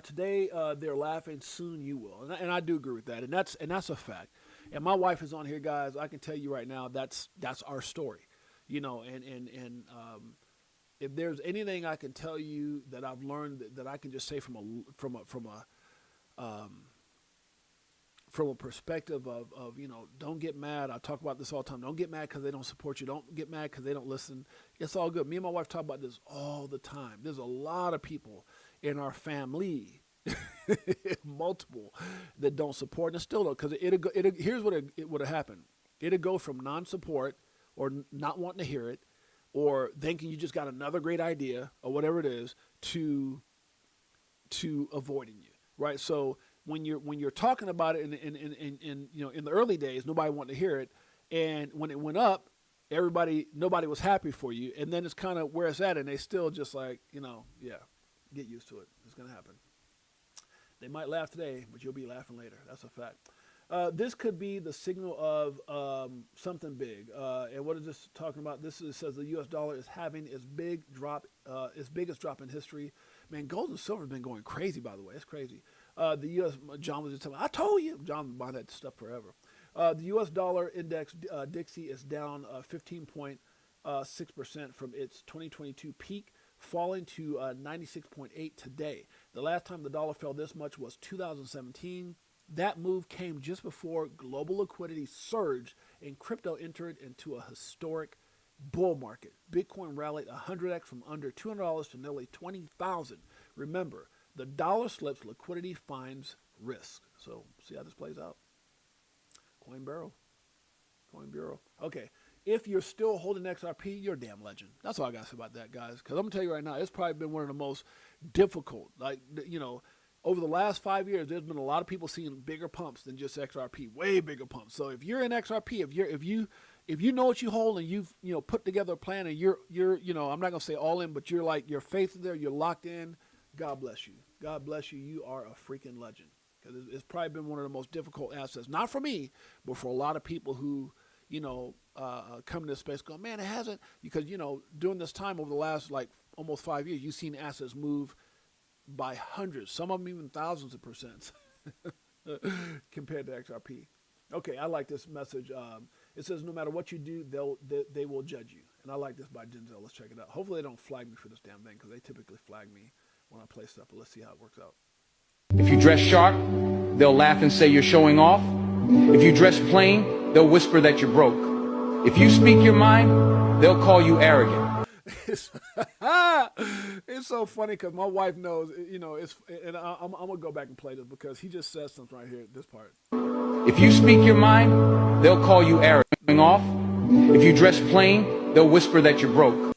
Today, they're laughing. Soon you will. And I do agree with that. And that's a fact. And my wife is on here, guys. I can tell you right now, that's our story. And if there's anything I can tell you that I've learned that I can just say from a perspective of don't get mad. I talk about this all the time. Don't get mad because they don't support you. Don't get mad because they don't listen. It's all good. Me and my wife talk about this all the time. There's a lot of people in our family, multiple, that don't support, and still don't, because here's what it would have happened. It'd go from non-support or not wanting to hear it, or thinking you just got another great idea or whatever it is, to avoiding you, right? So when you're talking about it in the early days, nobody wanted to hear it, and when it went up, nobody was happy for you, and then it's kind of where it's at, and they still just like get used to it. It's gonna happen. They might laugh today, but you'll be laughing later. That's a fact. This could be the signal of something big. And what is this talking about? It says the U.S. dollar is having its biggest drop in history. Man, gold and silver has been going crazy, by the way. It's crazy. The U.S. John was just telling me, I told you. John was buying that stuff forever. The U.S. dollar index, Dixie, is down 15.6% from its 2022 peak, falling to 96.8 today. The last time the dollar fell this much was 2017. That move came just before global liquidity surged and crypto entered into a historic bull market. Bitcoin rallied 100x from under $200 to nearly 20,000. Remember, the dollar slips, liquidity finds risk. So see how this plays out. Coin Bureau. Okay. If you're still holding XRP, you're a damn legend. That's all I got to say about that, guys. Because I'm going to tell you right now, it's probably been one of the most difficult. Like, you know, over the last 5 years, there's been a lot of people seeing bigger pumps than just XRP, way bigger pumps. So if you're in XRP, if you know what you hold and you've put together a plan and you're I'm not going to say all in, but your faith is there, you're locked in. God bless you. God bless you. You are a freaking legend. Because it's probably been one of the most difficult assets, not for me, but for a lot of people who come to this space going, man, it hasn't, because, during this time over the last like almost 5 years, you've seen assets move by hundreds, some of them even thousands of percent compared to XRP. Okay, I like this message. It says, no matter what you do, they will judge you. And I like this by Denzel. Let's check it out. Hopefully they don't flag me for this damn thing, because they typically flag me when I play stuff, but let's see how it works out. If you dress sharp, they'll laugh and say you're showing off. If you dress plain, they'll whisper that you're broke. If you speak your mind, they'll call you arrogant. It's so funny because my wife knows, and I'm going to go back and play this because he just says something right here at this part. If you speak your mind, they'll call you arrogant. Off. If you dress plain, they'll whisper that you're broke.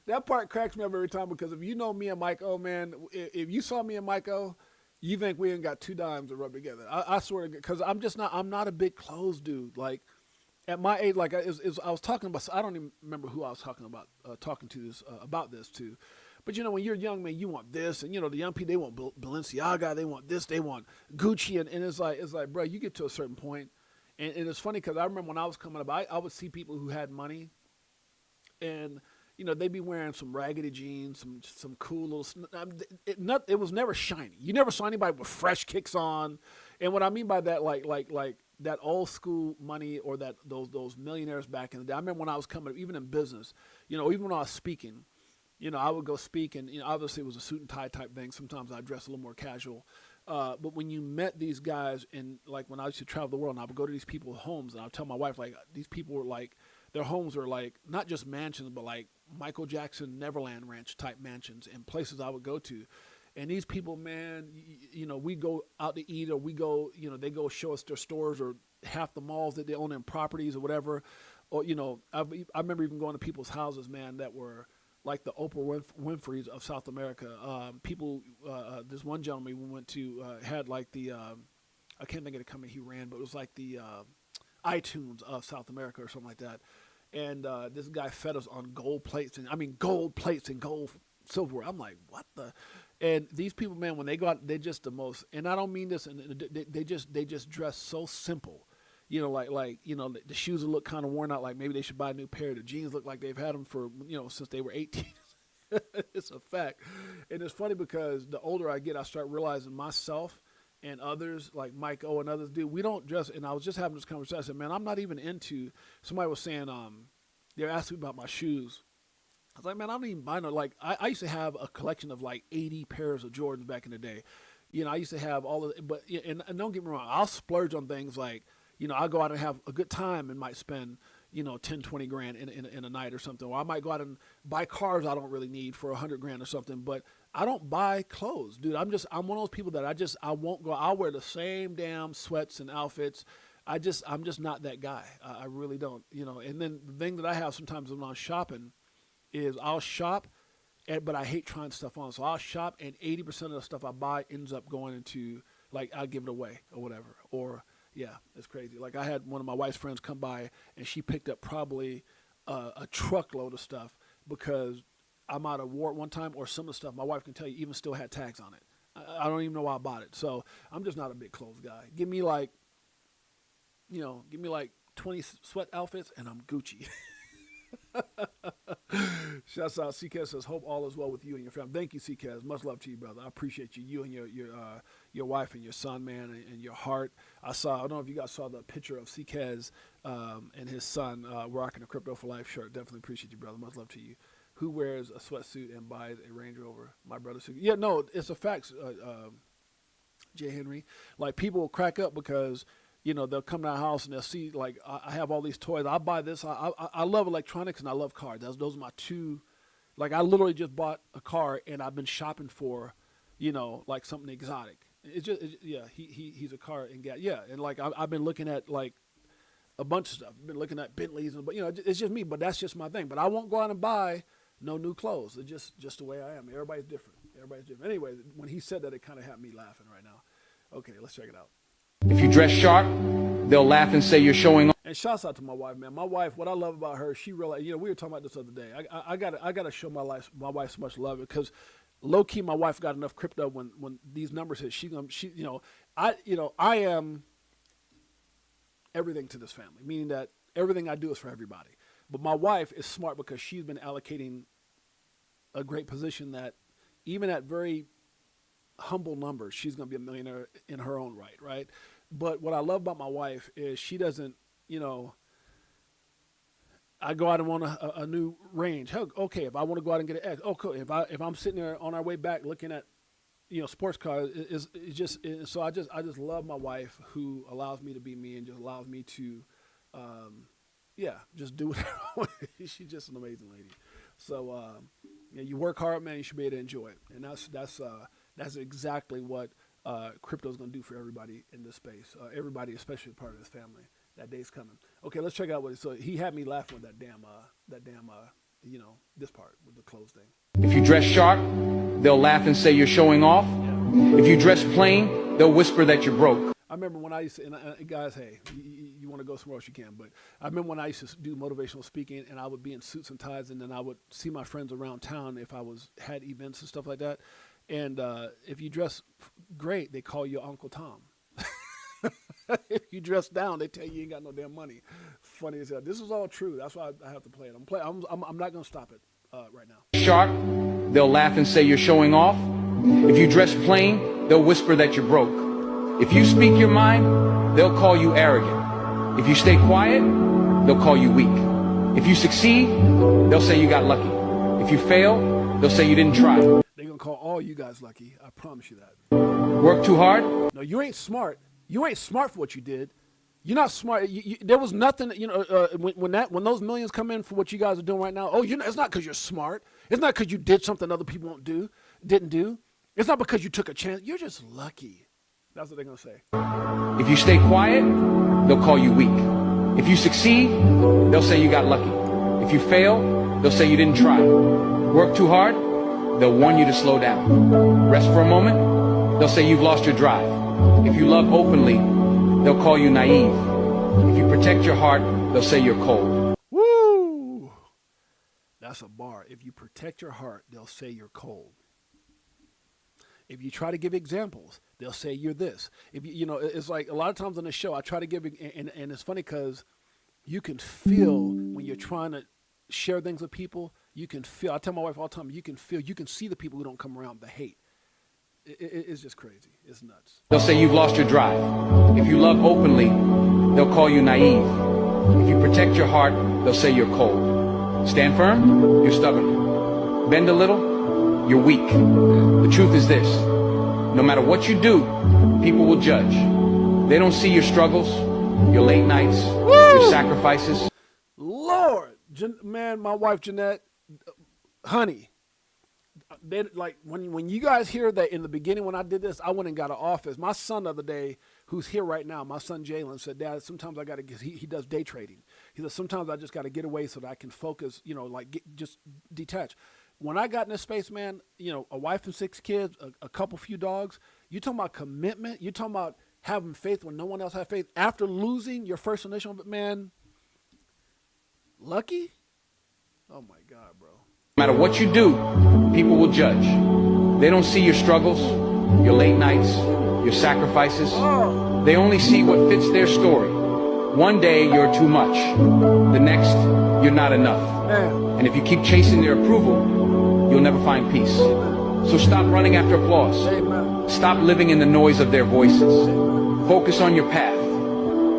That part cracks me up every time because if you know me and Mike O, man, if you saw me and Mike O, you think we ain't got two dimes to rub together. I swear to God, because I'm not a big clothes dude. Like at my age, like I was talking about, I don't even remember who I was talking about, about this to. But when you're young, man, you want this, and the young people, they want Balenciaga, they want this, they want Gucci, and it's like, bro, you get to a certain point, and it's funny because I remember when I was coming up, I would see people who had money, and they'd be wearing some raggedy jeans, some cool little. It was never shiny. You never saw anybody with fresh kicks on, and what I mean by that, like that old school money or that those millionaires back in the day. I remember when I was coming up, even in business, even when I was speaking. I would go speak, and obviously it was a suit and tie type thing. Sometimes I dress a little more casual. But when you met these guys, and like when I used to travel the world, and I would go to these people's homes, and I would tell my wife, like, these people were like, their homes are like not just mansions, but like Michael Jackson Neverland Ranch type mansions and places I would go to. And these people, man, we go out to eat, or we go, they go show us their stores or half the malls that they own in properties or whatever. Or, I remember even going to people's houses, man, that were like the Oprah Winfrey's of South America. This one gentleman we went to had like the, I can't think of the company he ran, but it was like the iTunes of South America or something like that. And this guy fed us on gold plates and gold silverware. I'm like, what the? And these people, man, when they go out, they're just the most. And I don't mean this. And they just dress so simple. The shoes look kind of worn out. Like maybe they should buy a new pair. The jeans look like they've had them for since they were 18. It's a fact. And it's funny because the older I get, I start realizing myself and others like Mike O and others do. We don't dress. And I was just having this conversation. I said, man, I'm not even into. Somebody was saying, they're asking me about my shoes. I was like, man, I don't even buy no. Like I used to have a collection of like 80 pairs of Jordans back in the day. I used to have all of it. But and don't get me wrong, I'll splurge on things like. I'll go out and have a good time and might spend, 10, 20 grand in a night or something. Or I might go out and buy cars I don't really need for 100 grand or something. But I don't buy clothes, dude. I'm one of those people that I won't go. I'll wear the same damn sweats and outfits. I'm just not that guy. I really don't, And then the thing that I have sometimes when I'm shopping is I'll shop, but I hate trying stuff on. So I'll shop, and 80% of the stuff I buy ends up going into, like, I'll give it away or whatever. Or, yeah, it's crazy. Like I had one of my wife's friends come by, and she picked up probably a truckload of stuff because I'm out of war one time, or some of the stuff my wife can tell you even still had tags on it. I don't even know why I bought it. So I'm just not a big clothes guy. Give me like 20 sweat outfits and I'm Gucci. Shouts out. CKS says, hope all is well with you and your family. Thank you, CKS. Much love to you, brother. I appreciate you. You and your wife and your son, man, and your heart. I don't know if you guys saw the picture of CKS and his son rocking a Crypto for Life shirt. Definitely appreciate you, brother. Much love to you. Who wears a sweatsuit and buys a Range Rover? My brother. Yeah, no, it's a fact. J. Henry. Like people will crack up because, you know, they'll come to our house and they'll see like I have all these toys. I buy this. I love electronics and I love cars. Those are my two. Like I literally just bought a car and I've been shopping for, you know, like something exotic. He's a car and and like I've been looking at like a bunch of stuff. I've been looking at Bentleys and, but you know, it's just me. But that's just my thing. But I won't go out and buy no new clothes. It's just the way I am. Everybody's different. Anyway, when he said that, it kind of had me laughing right now. Okay, let's check it out. If you dress sharp, they'll laugh and say you're showing off. And shouts out to my wife, man. My wife, what I love about her, she realized, you know, we were talking about this the other day. I gotta show my wife so much love because low key, my wife got enough crypto when these numbers hit. I am everything to this family, meaning that everything I do is for everybody. But my wife is smart because she's been allocating a great position that even at very humble numbers, she's going to be a millionaire in her own right, right? But what I love about my wife is she doesn't, you know, I go out and want a new range. Hell, okay, if I want to go out and get an X, oh, cool. If I'm sitting there on our way back looking at, you know, sports cars, so I just love my wife who allows me to be me and just allows me to, just do whatever I want. She's just an amazing lady. So, you work hard, man. You should be able to enjoy it, and that's exactly what crypto is going to do for everybody in this space. Everybody, especially part of this family. That day's coming. Okay, let's check out so he had me laughing with that damn this part with the clothes thing. If you dress sharp, they'll laugh and say you're showing off. Yeah. If you dress plain, they'll whisper that you're broke. I remember when I used to, and guys, hey, you want to go somewhere else you can, but I remember when I used to do motivational speaking and I would be in suits and ties and then I would see my friends around town if I had events and stuff like that. And if you dress great, they call you Uncle Tom. If you dress down, they tell you ain't got no damn money. Funny as hell. This is all true. That's why I have to play it. I'm not going to stop it right now. Sharp, they'll laugh and say you're showing off. If you dress plain, they'll whisper that you're broke. If you speak your mind, they'll call you arrogant. If you stay quiet, they'll call you weak. If you succeed, they'll say you got lucky. If you fail, they'll say you didn't try. They're going to call all you guys lucky. I promise you that. Work too hard? No, you ain't smart. You ain't smart for what you did. You're not smart. There was nothing, when those millions come in for what you guys are doing right now. Oh, it's not because you're smart. It's not because you did something other people didn't do. It's not because you took a chance. You're just lucky. That's what they're going to say. If you stay quiet, they'll call you weak. If you succeed, they'll say you got lucky. If you fail, they'll say you didn't try. Work too hard, they'll warn you to slow down. Rest for a moment, they'll say you've lost your drive. If you love openly, they'll call you naive. If you protect your heart, they'll say you're cold. Woo! That's a bar. If you protect your heart, they'll say you're cold. If you try to give examples, they'll say you're this. If it's like a lot of times on the show, I try to give, and it's funny because you can feel when you're trying to share things with people, you can feel, I tell my wife all the time, you can see the people who don't come around, the hate. It's just crazy. It's nuts. They'll say you've lost your drive. If you love openly, they'll call you naive. If you protect your heart, they'll say you're cold. Stand firm, you're stubborn. Bend a little, you're weak. The truth is this: no matter what you do, people will judge. They don't see your struggles, your late nights, your sacrifices. Lord, man, my wife Jeanette, honey. They like when you guys hear that in the beginning when I did this, I went and got an office. My son the other day, who's here right now, my son Jalen said, "Dad, sometimes I got to get." He does day trading. He said sometimes I just got to get away so that I can focus. Just detach. When I got in this space, man, a wife and 6 kids, a couple few dogs. You talking about commitment? You talking about having faith when no one else had faith after losing your first initial, man. Lucky? Oh my God, bro. No matter what you do, people will judge. They don't see your struggles, your late nights, your sacrifices. They only see what fits their story. One day you're too much. The next, you're not enough. And if you keep chasing their approval, you'll never find peace. So stop running after applause. Stop living in the noise of their voices. Focus on your path,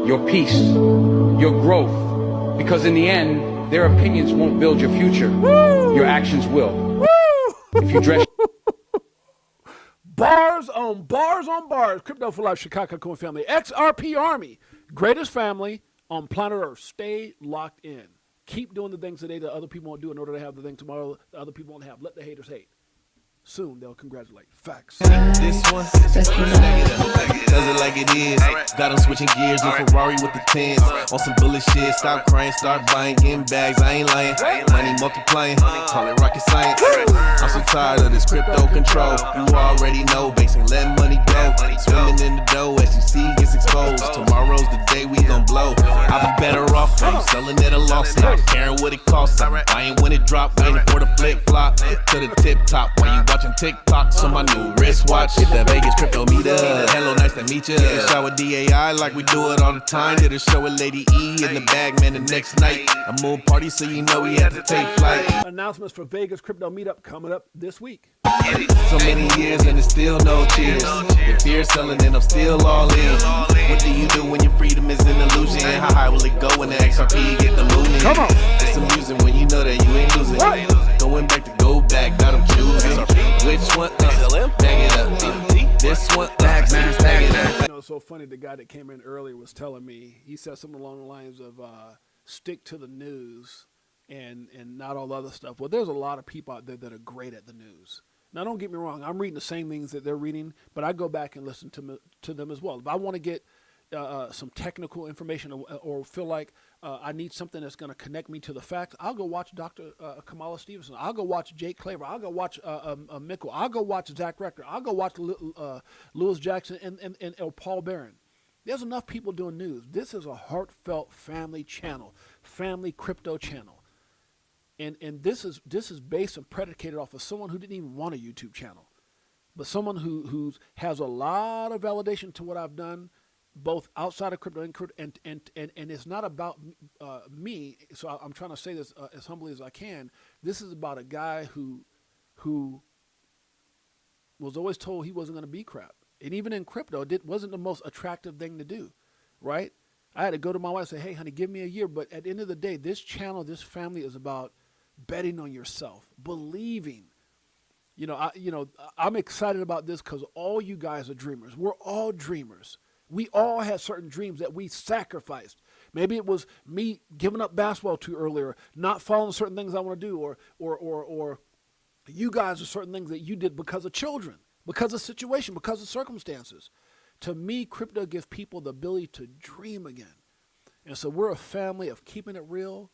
your peace, your growth. Because in the end, their opinions won't build your future. Your actions will. If you dress Bars on bars on bars. Crypto for Life, Chicago Coin family. XRP Army, greatest family on planet Earth. Stay locked in. Keep doing the things today that other people won't do in order to have the thing tomorrow that other people won't have. Let the haters hate. Soon they'll congratulate. Facts. This one, does it like it is. Got them switching gears, no Ferrari with the tens. On some bullet shit, stop crying, start buying, getting bags. I ain't lying, money multiplying, call it rocket science. I'm so tired of this crypto control. You already know, basing let money go. Swimming in the dough as you see gets exposed. Tomorrow's the day we gon' blow. I'll be better off when you selling at a loss, not caring what it costs. I'm buying when it drop, waiting for the flip flop to the tip top. While you watching TikToks on my new wristwatch. Hit that Vegas crypto meetup. Hello, nice to meet ya. Shower DAI like we do it all the time. Did a show with Lady E in the bag, man, the next night. A moon party, so you know we had to take flight. Announcements for Vegas crypto meetup coming up this week. So many years and it's still no cheers. If fear's selling, then I'm still all in. What do you do when your freedom is an illusion? How high will it go when the XRP get the mooning? Come on. It's amusing when you know that you ain't losing. Going back to go back, got them choosing. Which one? Bang it up. This one, bang it up. You know, it's so funny. The guy that came in earlier was telling me, he said something along the lines of stick to the news and not all other stuff. Well, there's a lot of people out there that are great at the news. Now, don't get me wrong. I'm reading the same things that they're reading, but I go back and listen to them as well. If I want to get some technical information or feel like I need something that's going to connect me to the facts, I'll go watch Dr. Kamala Stevenson. I'll go watch Jake Claver. I'll go watch Mickle. I'll go watch Zach Rector. I'll go watch Lewis Jackson and Paul Barron. There's enough people doing news. This is a heartfelt family channel, family crypto channel. And this is based and predicated off of someone who didn't even want a YouTube channel, but someone who has a lot of validation to what I've done, both outside of crypto and it's not about me. So I'm trying to say this as humbly as I can. This is about a guy who was always told he wasn't going to be crap, and even in crypto, it wasn't the most attractive thing to do, right? I had to go to my wife and say, "Hey, honey, give me a year." But at the end of the day, this channel, this family is about betting on yourself, believing. I'm excited about this because all you guys are dreamers. We're all dreamers. We all had certain dreams that we sacrificed. Maybe it was me giving up basketball too early, or not following certain things I want to do, or you guys are certain things that you did because of children, because of situation, because of circumstances. To me, crypto gives people the ability to dream again. And so we're a family of keeping it real,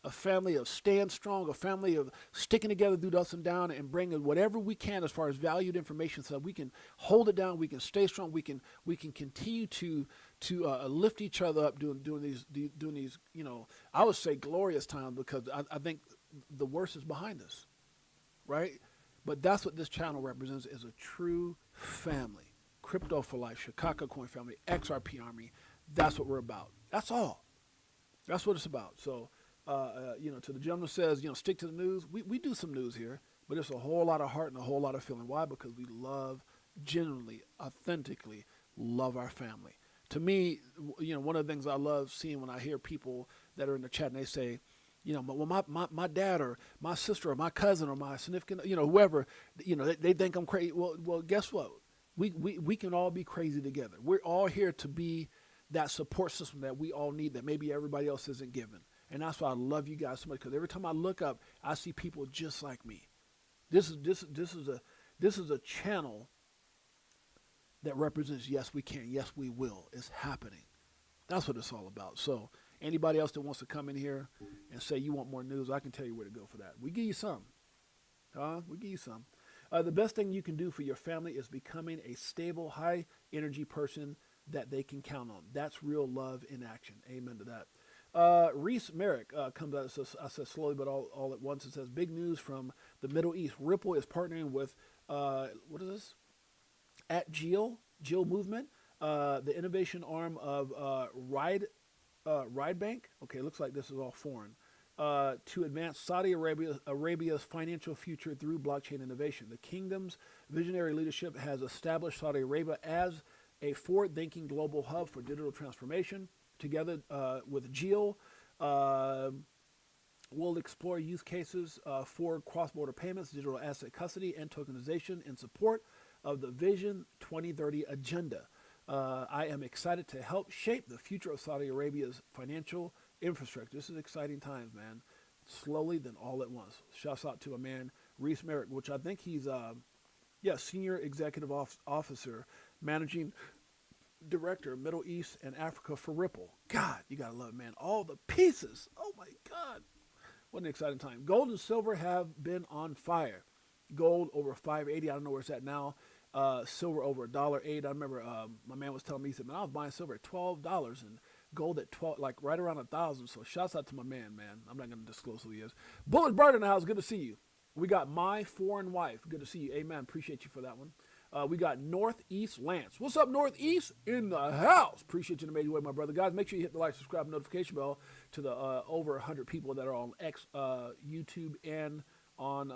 a family of staying strong, a family of sticking together through the ups and downs and bringing whatever we can as far as valued information so that we can hold it down, we can stay strong, we can continue to lift each other up doing these, I would say glorious times, because I think the worst is behind us, right? But that's what this channel represents, is a true family. Crypto for Life, Chicago Coin family, XRP Army. That's what we're about. That's all. That's what it's about. So, to the gentleman says, stick to the news. We do some news here, but it's a whole lot of heart and a whole lot of feeling. Why? Because we genuinely, authentically love our family. To me, one of the things I love seeing when I hear people that are in the chat and they say, well, my dad or my sister or my cousin or my significant, whoever, they think I'm crazy. Well, guess what? We can all be crazy together. We're all here to be that support system that we all need, that maybe everybody else isn't given. And that's why I love you guys so much, because every time I look up, I see people just like me. This is a channel that represents, yes, we can, yes, we will. It's happening. That's what it's all about. So anybody else that wants to come in here and say you want more news, I can tell you where to go for that. We give you some. We give you some. The best thing you can do for your family is becoming a stable, high-energy person that they can count on. That's real love in action. Amen to that. Reese Merrick comes out, I said slowly but all at once. It says, big news from the Middle East. Ripple is partnering with, what is this? At Jill Movement, the innovation arm of Ride Bank. Okay, looks like this is all foreign. To advance Saudi Arabia's financial future through blockchain innovation. The kingdom's visionary leadership has established Saudi Arabia as a forward-thinking global hub for digital transformation. Together with Geo, we'll explore use cases for cross-border payments, digital asset custody, and tokenization in support of the Vision 2030 agenda. I am excited to help shape the future of Saudi Arabia's financial infrastructure. This is exciting times, man. Slowly, then all at once. Shouts out to a man, Reese Merrick, which I think he's, Senior Executive Officer, Managing Director, Middle East and Africa for Ripple. God, you gotta love it, man. All the pieces. Oh my God. What an exciting time. Gold and silver have been on fire. Gold over 580. I don't know where it's at now. Silver over $1.08. I remember my man was telling me, he said, man, I was buying silver at $12 and gold at 12, like right around 1,000. So shouts out to my man. I'm not gonna disclose who he is. Bullet Bird in the house. Good to see you. We got My Foreign Wife. Good to see you. Amen. Appreciate you for that one. We got Northeast Lance. What's up, Northeast? In the house. Appreciate you in a major way, my brother. Guys, make sure you hit the like, subscribe, notification bell to the over 100 people that are on YouTube and on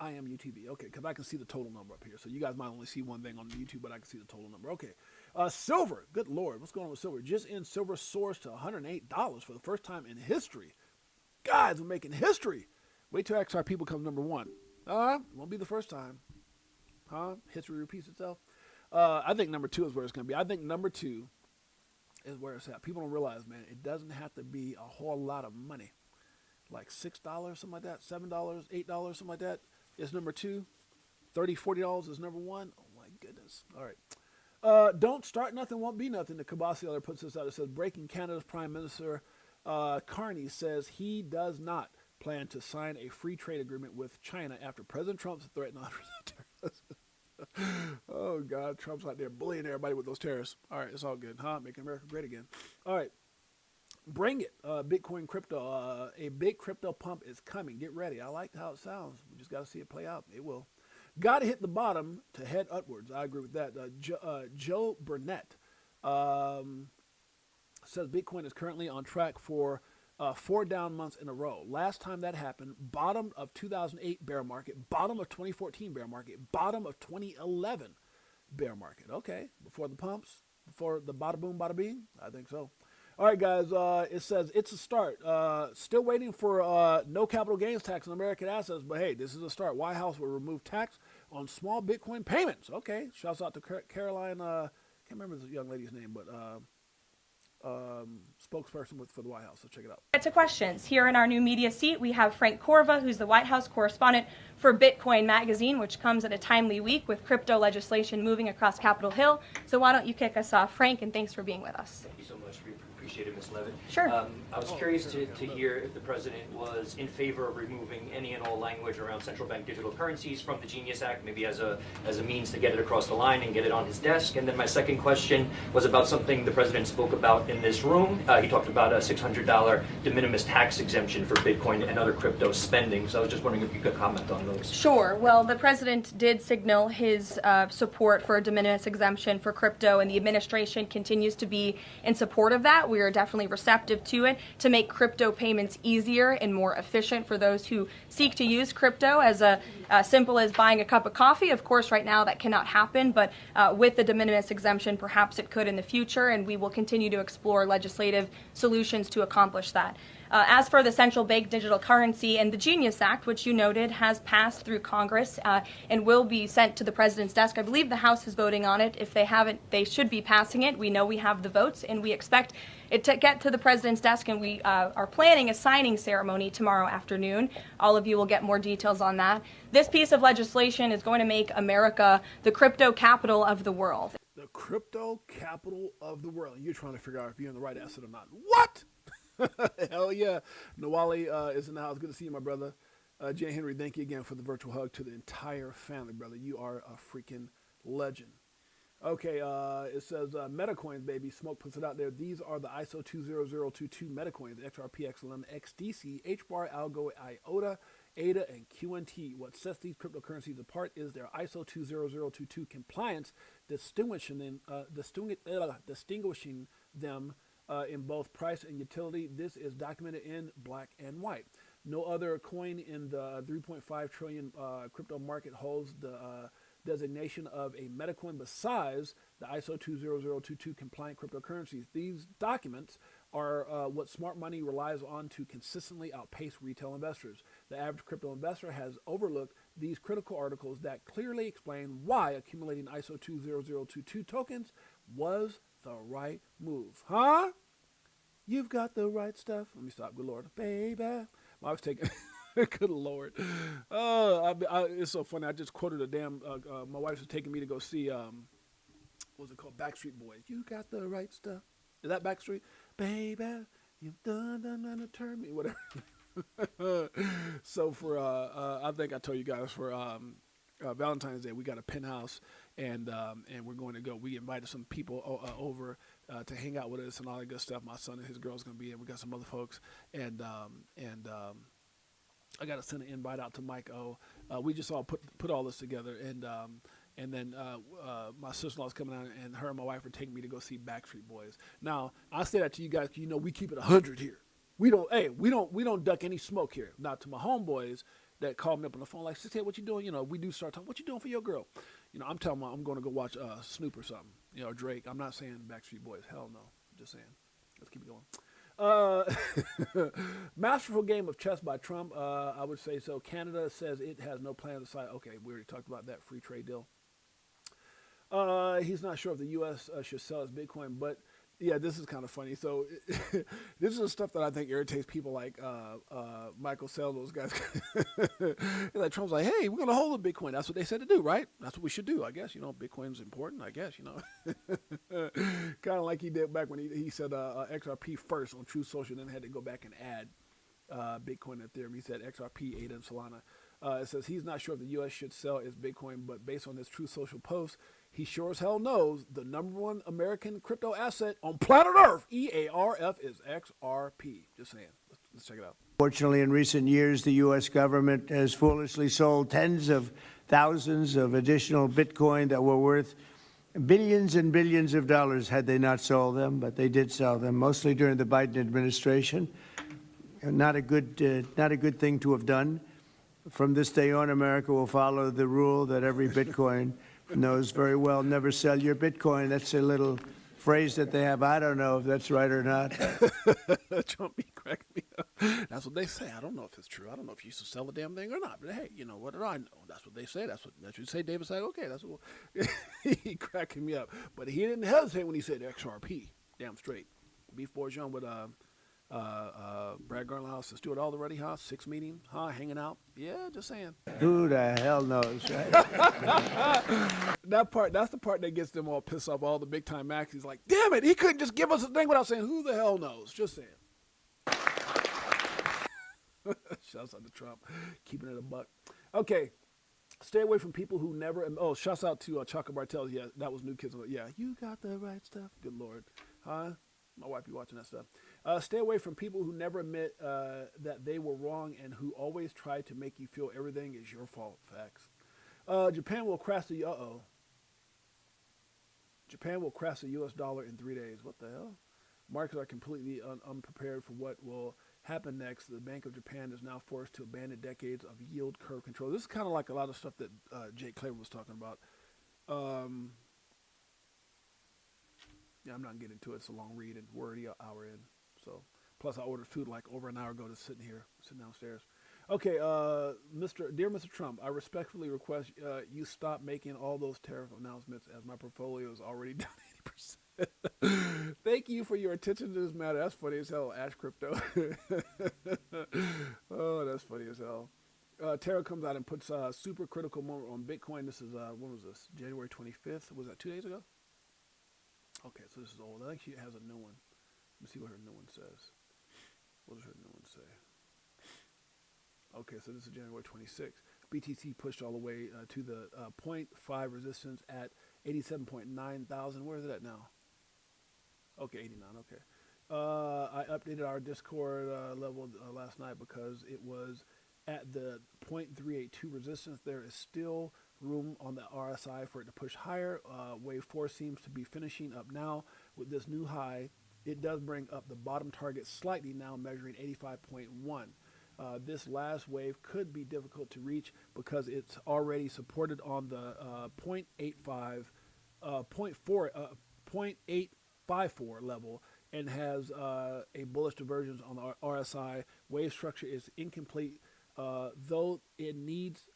I am YouTube. Okay, because I can see the total number up here. So you guys might only see one thing on YouTube, but I can see the total number. Okay. Silver. Good Lord. What's going on with silver? Just in, silver soars to $108 for the first time in history. Guys, we're making history. Wait till XRP becomes number one. Won't be the first time. History repeats itself. I think number 2 is where it's going to be. I think number 2 is where it's at. People don't realize, man, it doesn't have to be a whole lot of money. Like $6, something like that, $7, $8, something like that. It's number 2. $30, $40 is number 1. Oh, my goodness. All right. Don't start nothing, won't be nothing. The Kabasi other puts this out. It says, breaking Canada's Prime Minister Carney says he does not plan to sign a free trade agreement with China after President Trump's threat on tariffs. Oh, God. Trump's out there bullying everybody with those tariffs. All right. It's all good. Making America great again. All right. Bring it. Bitcoin crypto. A big crypto pump is coming. Get ready. I like how it sounds. We just got to see it play out. It will. Got to hit the bottom to head upwards. I agree with that. Joe Burnett says Bitcoin is currently on track for 4 down months in a row. Last time that happened, bottom of 2008 bear market, bottom of 2014 bear market, bottom of 2011 bear market. Okay, before the pumps, before the bada boom, bada bing? I think so. All right, guys, it says it's a start. Still waiting for no capital gains tax on American assets, but hey, this is a start. White House will remove tax on small Bitcoin payments. Okay, shouts out to Caroline, can't remember the young lady's name, but spokesperson for the White House. So check it out. To questions. Here in our new media seat, we have Frank Corva, who's the White House correspondent for Bitcoin Magazine, which comes at a timely week with crypto legislation moving across Capitol Hill. So why don't you kick us off, Frank, and thanks for being with us. Thank you so much. We appreciate it, Ms. Levitt. Sure. I was curious to hear if the president was in favor of removing any and all language around central bank digital currencies from the Genius Act, maybe as a means to get it across the line and get it on his desk. And then my second question was about something the president spoke about in this room. He talked about a $600 de minimis tax exemption for Bitcoin and other crypto spending. So I was just wondering if you could comment on those. Sure. Well, the president did signal his support for a de minimis exemption for crypto, and the administration continues to be in support of that. We are definitely receptive to it to make crypto payments easier and more efficient for those who seek to use crypto as simple as buying a cup of coffee. Of course, right now that cannot happen, but with the de minimis exemption, perhaps it could in the future, and we will continue to explore legislative solutions to accomplish that. As for the central bank digital currency and the Genius Act, which you noted has passed through Congress and will be sent to the president's desk. I believe the House is voting on it. If they haven't, they should be passing it. We know we have the votes, and we expect it to get to the president's desk, and we are planning a signing ceremony tomorrow afternoon. All of you will get more details on that. This piece of legislation is going to make America the crypto capital of the world. The crypto capital of the world. You're trying to figure out if you're in the right asset or not. What? Hell yeah. Nawali is in the house. Good to see you, my brother. Jay Henry, thank you again for the virtual hug to the entire family, brother. You are a freaking legend. Okay, it says MetaCoins, baby. Smoke puts it out there. These are the ISO 20022 MetaCoins, XRP, XLM, XDC, HBAR, Algo, IOTA, ADA, and QNT. What sets these cryptocurrencies apart is their ISO 20022 compliance, distinguishing them in both price and utility. This is documented in black and white. No other coin in the 3.5 trillion crypto market holds the designation of a metacoin besides the ISO 20022 compliant cryptocurrencies. These documents are what smart money relies on to consistently outpace retail investors. The average crypto investor has overlooked these critical articles that clearly explain why accumulating ISO 20022 tokens was the right move. Huh? You've got the right stuff. Let me stop. Good Lord. Baby. I was taking... Good Lord. It's so funny. I just quoted a damn... my wife was taking me to go see... what was it called? Backstreet Boys. You got the right stuff. Is that Backstreet? Baby, you've done to turn me. Whatever. So for... I think I told you guys for... Valentine's Day, we got a penthouse, and we're going to go. We invited some people over to hang out with us and all that good stuff. My son and his girl's going to be in. We got some other folks, and I got to send an invite out to Mike O. We just all put all this together, and then my sister-in-law's coming out, and her and my wife are taking me to go see Backstreet Boys. Now I say that to you guys, 'cause you know we keep it 100 here. We don't duck any smoke here. Now to my homeboys that called me up on the phone like, "Hey, what you doing?" You know, we do start talking. What you doing for your girl? You know, I'm telling them I'm going to go watch Snoop or something. You know, Drake. I'm not saying Backstreet Boys. Hell no. I'm just saying. Let's keep it going. Masterful game of chess by Trump. I would say so. Canada says it has no plans to sign. Okay, we already talked about that free trade deal. He's not sure if the U.S. Should sell its Bitcoin, but yeah, this is kind of funny. So this is the stuff that I think irritates people like Michael Sell, those guys. Like Trump's like, hey, we're going to hold the Bitcoin. That's what they said to do, right? That's what we should do, I guess. You know, Bitcoin's important, I guess, you know. Kind of like he did back when he said XRP first on Truth Social, then had to go back and add Bitcoin and Ethereum. He said XRP, ADA, and Solana. It says he's not sure if the U.S. should sell its Bitcoin, but based on this Truth Social post, he sure as hell knows the #1 American crypto asset on planet Earth, EARF, is XRP. Just saying. Let's check it out. Fortunately, in recent years, the U.S. government has foolishly sold tens of thousands of additional Bitcoin that were worth billions and billions of dollars had they not sold them, but they did sell them, mostly during the Biden administration. Not a good thing to have done. From this day on, America will follow the rule that every Bitcoin knows very well: never sell your Bitcoin. That's a little phrase that they have. I don't know if that's right or not. Trump be cracking me up. That's what they say. I don't know if it's true. I don't know if you used to sell the damn thing or not. But hey, you know, what do I know? That's what they say. That's what you say. David said, okay, that's what he cracking me up. But he didn't hesitate when he said XRP. Damn straight. Beef Bourgeon with Brad Garlinghouse and Stuart Alderete, huh? 6 meetings, huh? Hanging out. Yeah, just saying. Who the hell knows, right? That's the part that gets them all pissed off. All the big time maxis like, damn it, he couldn't just give us a thing without saying who the hell knows. Just saying. Shouts out to Trump, keeping it a buck. Okay, stay away from people who never. Oh, shouts out to Chaka Bartels. Yeah, that was New Kids. Yeah, you got the right stuff. Good Lord, huh? My wife be watching that stuff. Stay away from people who never admit that they were wrong and who always try to make you feel everything is your fault. Facts. Japan will crash the Japan will crash the U.S. dollar in 3 days. What the hell? Markets are completely unprepared for what will happen next. The Bank of Japan is now forced to abandon decades of yield curve control. This is kind of like a lot of stuff that Jake Claver was talking about. Yeah, I'm not getting into it. It's a long read, and we're already an hour in. So, plus I ordered food like over an hour ago, just sitting downstairs. Okay, dear Mr. Trump, I respectfully request you stop making all those tariff announcements, as my portfolio is already down 80%. Thank you for your attention to this matter. That's funny as hell, Ash Crypto. Oh, that's funny as hell. Terra comes out and puts a super critical moment on Bitcoin. This is, when was this? January 25th? Was that 2 days ago? Okay, so this is old. I think she has a new one. Let me see what her new one says. What does her new one say? Okay, so this is January 26th. BTC pushed all the way to the 0.5 resistance at 87.9 thousand. Where is it at now? Okay, 89. Okay. I updated our Discord level last night because it was at the 0.382 resistance. There is still room on the RSI for it to push higher. Wave 4 seems to be finishing up now with this new high. It does bring up the bottom target slightly now, measuring 85.1. This last wave could be difficult to reach because it's already supported on the 0.854 level and has a bullish divergence on the RSI. Wave structure is incomplete, though it needs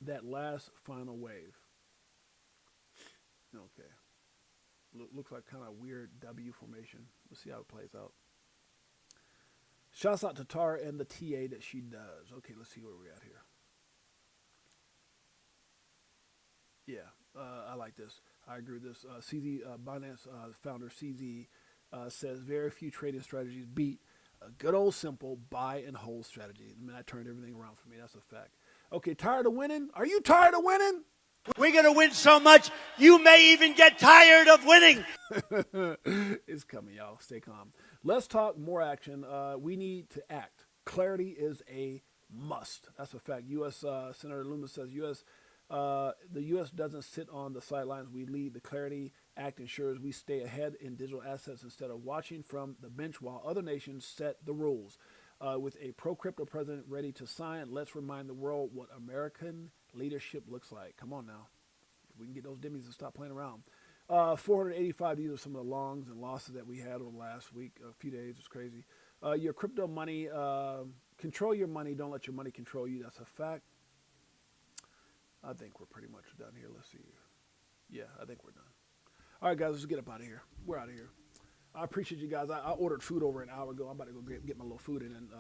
that last final wave. Okay. Looks like kind of weird W formation. Let's see how it plays out. Shouts out to Tara and the TA that she does. Okay, let's see where we're at here. Yeah, I like this. I agree with this. CZ, Binance founder CZ says very few trading strategies beat a good old simple buy and hold strategy. I mean, that turned everything around for me. That's a fact. Okay, tired of winning? Are you tired of winning? We're going to win so much, you may even get tired of winning. It's coming, y'all. Stay calm. Let's talk more action. We need to act. Clarity is a must. That's a fact. U.S. Senator Loomis says the U.S. doesn't sit on the sidelines. We lead. The Clarity Act ensures we stay ahead in digital assets instead of watching from the bench while other nations set the rules. With a pro-crypto president ready to sign, let's remind the world what American leadership looks like. Come on now. If we can get those dimmies to stop playing around. 485, these are some of the longs and losses that we had over the last week, a few days. It's crazy. Your crypto money, control your money. Don't let your money control you. That's a fact. I think we're pretty much done here. Let's see. Yeah, I think we're done. All right, guys, let's get up out of here. We're out of here. I appreciate you guys. I ordered food over an hour ago. I'm about to go get my little food in and,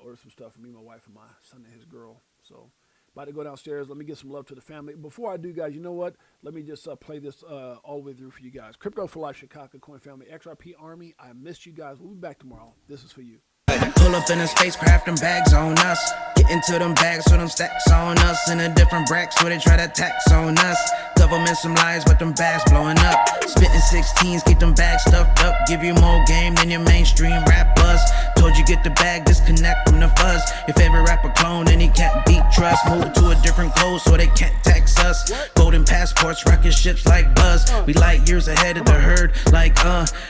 order some stuff for me, my wife, and my son and his girl. So, about to go downstairs. Let me give some love to the family. Before I do, guys, you know what? Let me just play this all the way through for you guys. Crypto for Life, Chicago Coin Family, XRP Army. I missed you guys. We'll be back tomorrow. This is for you. Pull up in a spacecraft and bags on us. Get into them bags so them stacks on us. In a different bracks where they try to tax on us. Government some lies but them bags blowing up. Spitting 16s, keep them bags stuffed up. Give you more game than your mainstream rap buzz. Told you get the bag, disconnect from the fuzz. Your favorite rapper clone and he can't beat trust. Move to a different code so they can't tax us. Golden passports, rocket ships like Buzz. We light years ahead of the herd. Like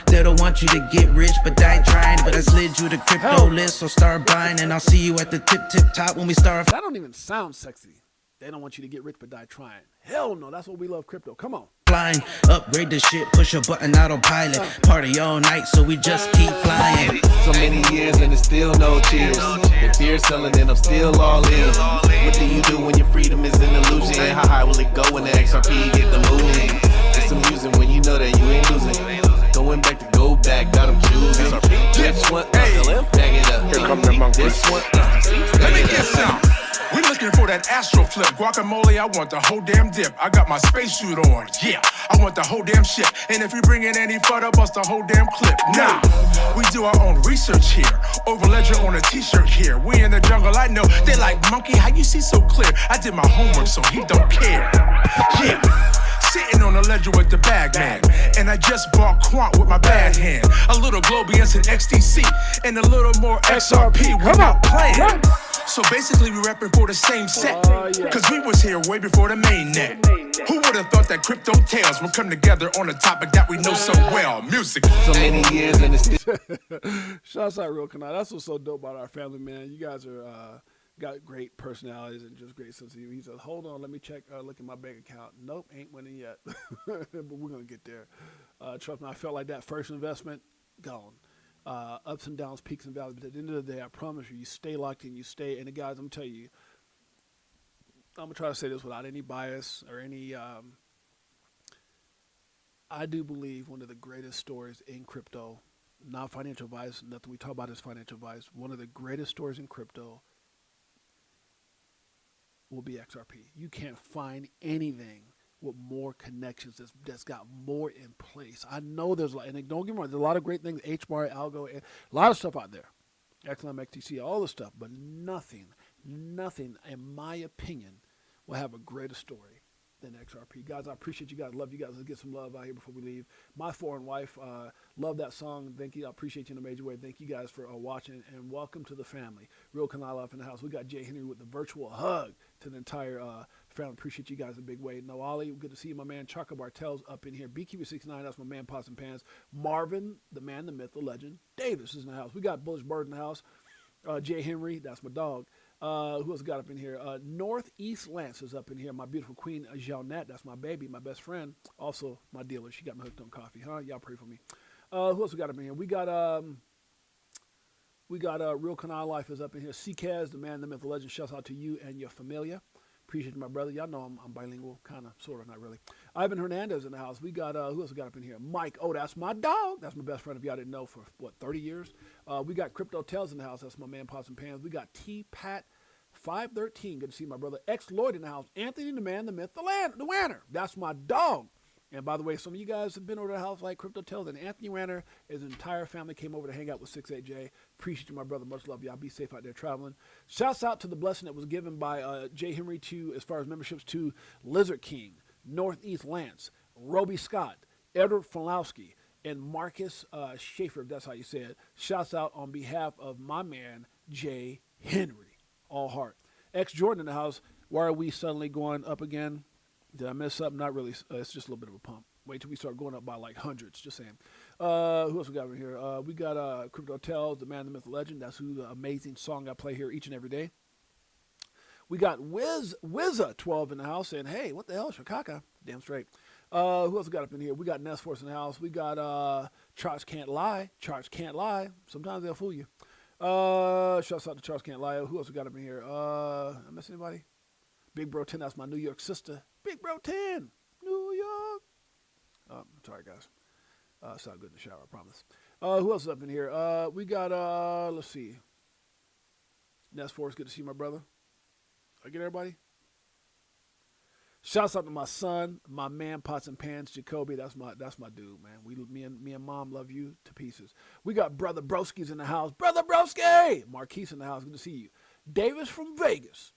they don't want you to get rich but die trying. But I slid you the crypto list, so start buying. And I'll see you at the tip top when we start. That don't even sound sexy. They don't want you to get rich but die trying. Hell no, that's what we love crypto. Come on. Flying, upgrade the shit, push a button, autopilot. Party all night, so we just keep flying. So many years and it's still no cheers. If fear's selling, then I'm still all in. What do you do when your freedom is an illusion? How high will it go when the XRP get the moving? It's amusing when you know that you ain't losing. Going back to go back, got them choosing. This one, bag it up. Here come the monkey. This one, let me get some. We looking for that astro flip. Guacamole, I want the whole damn dip. I got my spacesuit on, yeah. I want the whole damn ship. And if you bring in any further, bust the whole damn clip. Nah, we do our own research here. Over ledger on a t-shirt here. We in the jungle, I know. They like, monkey, how you see so clear? I did my homework, so he don't care. Yeah. Sitting on the ledger with the bag man. And I just bought Quant with my bad hand. A little Globians and XTC. And a little more XRP. We're not playing. So basically we repping for the same set. Cause we was here way before the main net. Who would have thought that crypto tales would come together on a topic that we know so well? Music. So many years and it's still. Shouts out Real Canal. That's what's so dope about our family, man. You guys are got great personalities and just great sense of humor. He says, hold on, let me check, look at my bank account. Nope, ain't winning yet. But we're going to get there. Trust me, I felt like that first investment, gone. Ups and downs, peaks and valleys. But at the end of the day, I promise you, you stay locked in, you stay. And guys, I'm telling you, I'm going to try to say this without any bias or any, I do believe one of the greatest stories in crypto, not financial advice, nothing we talk about is financial advice. One of the greatest stories in crypto will be XRP. You can't find anything with more connections that's got more in place. I know there's a lot, and don't get me wrong, there's a lot of great things, HBAR, Algo, a lot of stuff out there. XLM, XTC, all the stuff, but nothing, in my opinion, will have a greater story than XRP. Guys, I appreciate you guys. Love you guys. Let's get some love out here before we leave. My foreign wife, love that song. Thank you. I appreciate you in a major way. Thank you guys for watching, and welcome to the family. Real Canal Life in the house. We got Jay Henry with the virtual hug to the entire family. Appreciate you guys in a big way. Noali, good to see you. My man Chaka Bartels up in here. Beekeeper69, that's my man Pots and Pans. Marvin, the man, the myth, the legend. Davis is in the house. We got Bullish Bird in the house. Jay Henry, that's my dog. Who else got up in here? Northeast Lance is up in here. My beautiful queen, Jeanette. That's my baby, my best friend. Also, my dealer. She got me hooked on coffee. Huh? Y'all pray for me. Who else we got up in here? We got We got Real Canal Life is up in here. CKaz, the man, the myth, the legend. Shouts out to you and your familia. Appreciate you, my brother. Y'all know I'm bilingual, kind of, sort of, not really. Ivan Hernandez in the house. We got, who else we got up in here? Mike. Oh, that's my dog. That's my best friend, if y'all didn't know, for, 30 years? We got Crypto Tales in the house. That's my man, Pots and Pans. We got T-Pat 513. Good to see my brother. X Lloyd in the house. Anthony, the man, the myth, the Wanner. That's my dog. And by the way, some of you guys have been over to the house like Crypto Tales, and Anthony Wanner, his entire family came over to hang out with 68J. Appreciate you, my brother. Much love. Y'all be safe out there traveling. Shouts out to the blessing that was given by Jay Henry to, as far as memberships, to Lizard King, Northeast Lance, Roby Scott, Edward Falowski, and Marcus Schaefer, if that's how you say it. Shouts out on behalf of my man, Jay Henry. All heart. X Jordan in the house. Why are we suddenly going up again? Did I mess something? Not really. It's just a little bit of a pump. Wait till we start going up by like hundreds. Just saying. Who else we got over here? We got Crypto Tales, the man, the myth, the legend. That's who the amazing song I play here each and every day. We got Wizza12 in the house saying, hey, what the hell, Chicago? Damn straight. Who else we got up in here? We got Nest Force in the house. We got Charts Can't Lie. Charts Can't Lie. Sometimes they'll fool you. Shouts out to Charts Can't Lie. Who else we got up in here? I miss anybody? Big Bro 10, that's my New York sister. Big Bro 10, New York. I'm sorry, guys. Sound good in the shower, I promise. Who else is up in here? We got, let's see. Nest Force, good to see my brother. I get everybody? Shouts out to my son, my man, Pots and Pans, Jacoby. That's my dude, man. Me and Mom love you to pieces. We got Brother Broski's in the house. Brother Broski! Marquise in the house, good to see you. Davis from Vegas.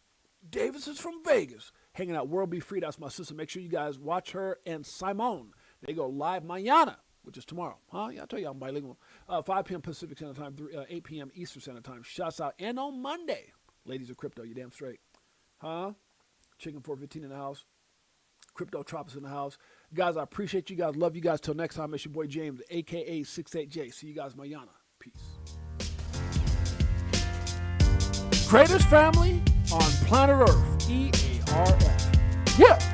Davis is from Vegas, hanging out World Be Free. That's my sister. Make sure you guys watch her and Simone. They go live mañana, which is tomorrow. Yeah, I tell you I'm bilingual. 5 p.m. Pacific Standard Time, 8 p.m. Eastern Standard Time. Shouts out. And on Monday, ladies of crypto, you damn straight. Chicken 415 in the house. Crypto Tropics in the house. Guys, I appreciate you guys. Love you guys. Till next time, it's your boy James, a.k.a. 68J. See you guys mañana. Peace. Greatest family on planet Earth, EARF. Yeah.